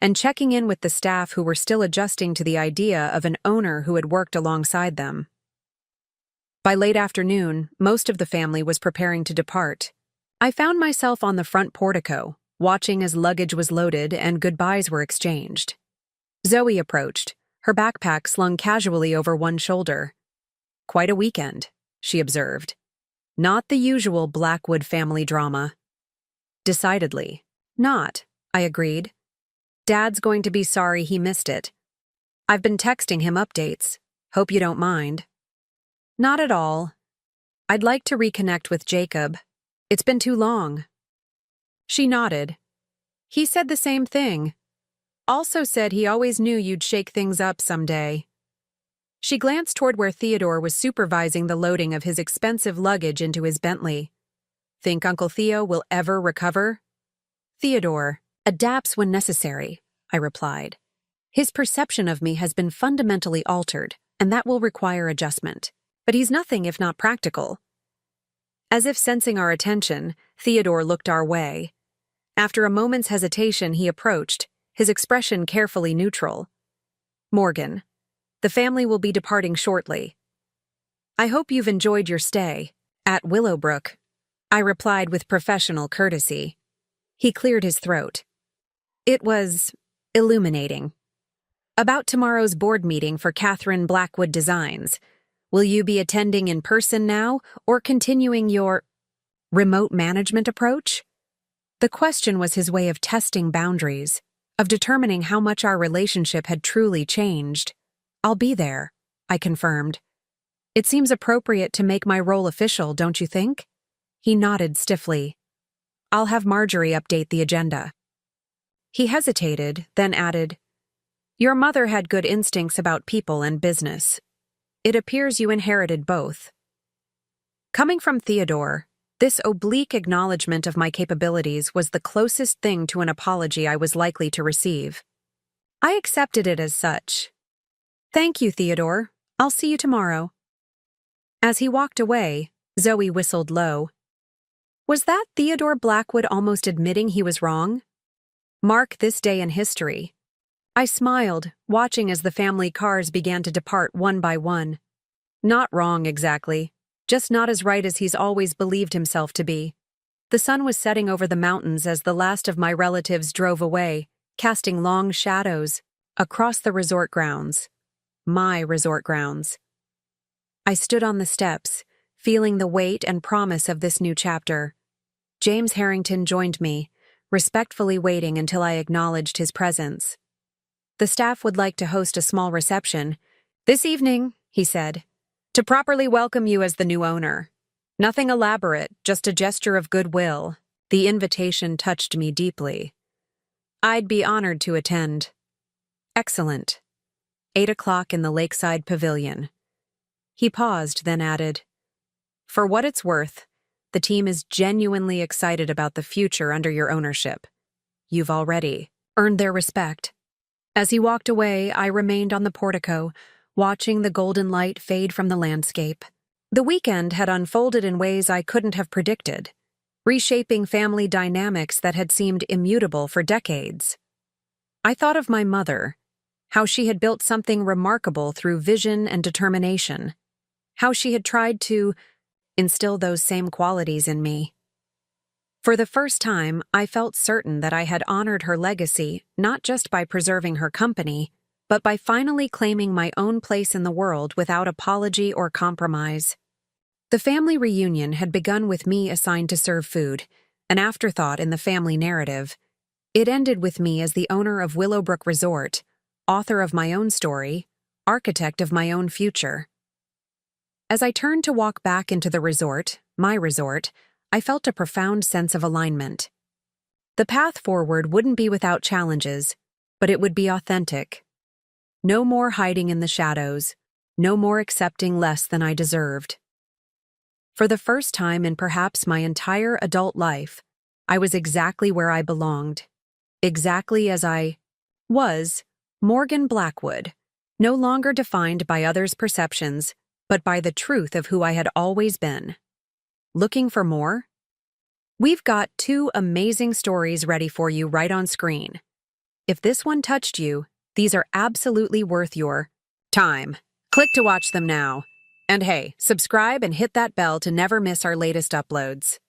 and checking in with the staff who were still adjusting to the idea of an owner who had worked alongside them. By late afternoon, most of the family was preparing to depart. I found myself on the front portico, watching as luggage was loaded and goodbyes were exchanged. Zoe approached, her backpack slung casually over one shoulder. Quite a weekend, she observed. Not the usual Blackwood family drama. Decidedly, not, I agreed. Dad's going to be sorry he missed it. I've been texting him updates. Hope you don't mind. Not at all. I'd like to reconnect with Jacob. It's been too long. She nodded. He said the same thing. Also said he always knew you'd shake things up someday. She glanced toward where Theodore was supervising the loading of his expensive luggage into his Bentley. Think Uncle Theo will ever recover? Theodore adapts when necessary, I replied. His perception of me has been fundamentally altered, and that will require adjustment. But he's nothing if not practical. As if sensing our attention, Theodore looked our way. After a moment's hesitation, he approached, his expression carefully neutral. Morgan, the family will be departing shortly. I hope you've enjoyed your stay at Willowbrook, I replied with professional courtesy. He cleared his throat. It was illuminating. About tomorrow's board meeting for Catherine Blackwood Designs. Will you be attending in person now or continuing your remote management approach? The question was his way of testing boundaries, of determining how much our relationship had truly changed. I'll be there, I confirmed. It seems appropriate to make my role official, don't you think? He nodded stiffly. I'll have Marjorie update the agenda. He hesitated, then added, Your mother had good instincts about people and business. It appears you inherited both. Coming from Theodore, this oblique acknowledgement of my capabilities was the closest thing to an apology I was likely to receive. I accepted it as such. Thank you, Theodore. I'll see you tomorrow. As he walked away, Zoe whistled low. Was that Theodore Blackwood almost admitting he was wrong? Mark this day in history. I smiled, watching as the family cars began to depart one by one. Not wrong exactly, just not as right as he's always believed himself to be. The sun was setting over the mountains as the last of my relatives drove away, casting long shadows across the resort grounds. My resort grounds. I stood on the steps, feeling the weight and promise of this new chapter. James Harrington joined me, respectfully waiting until I acknowledged his presence. The staff would like to host a small reception this evening, he said, to properly welcome you as the new owner. Nothing elaborate, just a gesture of goodwill. The invitation touched me deeply. I'd be honored to attend. Excellent. 8 o'clock in the Lakeside Pavilion. He paused, then added, For what it's worth, the team is genuinely excited about the future under your ownership. you've already earned their respect. As he walked away, I remained on the portico, watching the golden light fade from the landscape. The weekend had unfolded in ways I couldn't have predicted, reshaping family dynamics that had seemed immutable for decades. I thought of my mother, how she had built something remarkable through vision and determination, how she had tried to instill those same qualities in me. For the first time, I felt certain that I had honored her legacy not just by preserving her company, but by finally claiming my own place in the world without apology or compromise. The family reunion had begun with me assigned to serve food, an afterthought in the family narrative. It ended with me as the owner of Willowbrook Resort, author of my own story, architect of my own future. As I turned to walk back into the resort, my resort, I felt a profound sense of alignment. The path forward wouldn't be without challenges, but it would be authentic. No more hiding in the shadows, no more accepting less than I deserved. For the first time in perhaps my entire adult life, I was exactly where I belonged. Exactly as I was, Morgan Blackwood, no longer defined by others' perceptions, but by the truth of who I had always been. Looking for more? We've got 2 amazing stories ready for you right on screen. If this one touched you, these are absolutely worth your time. Click to watch them now. And hey, subscribe and hit that bell to never miss our latest uploads.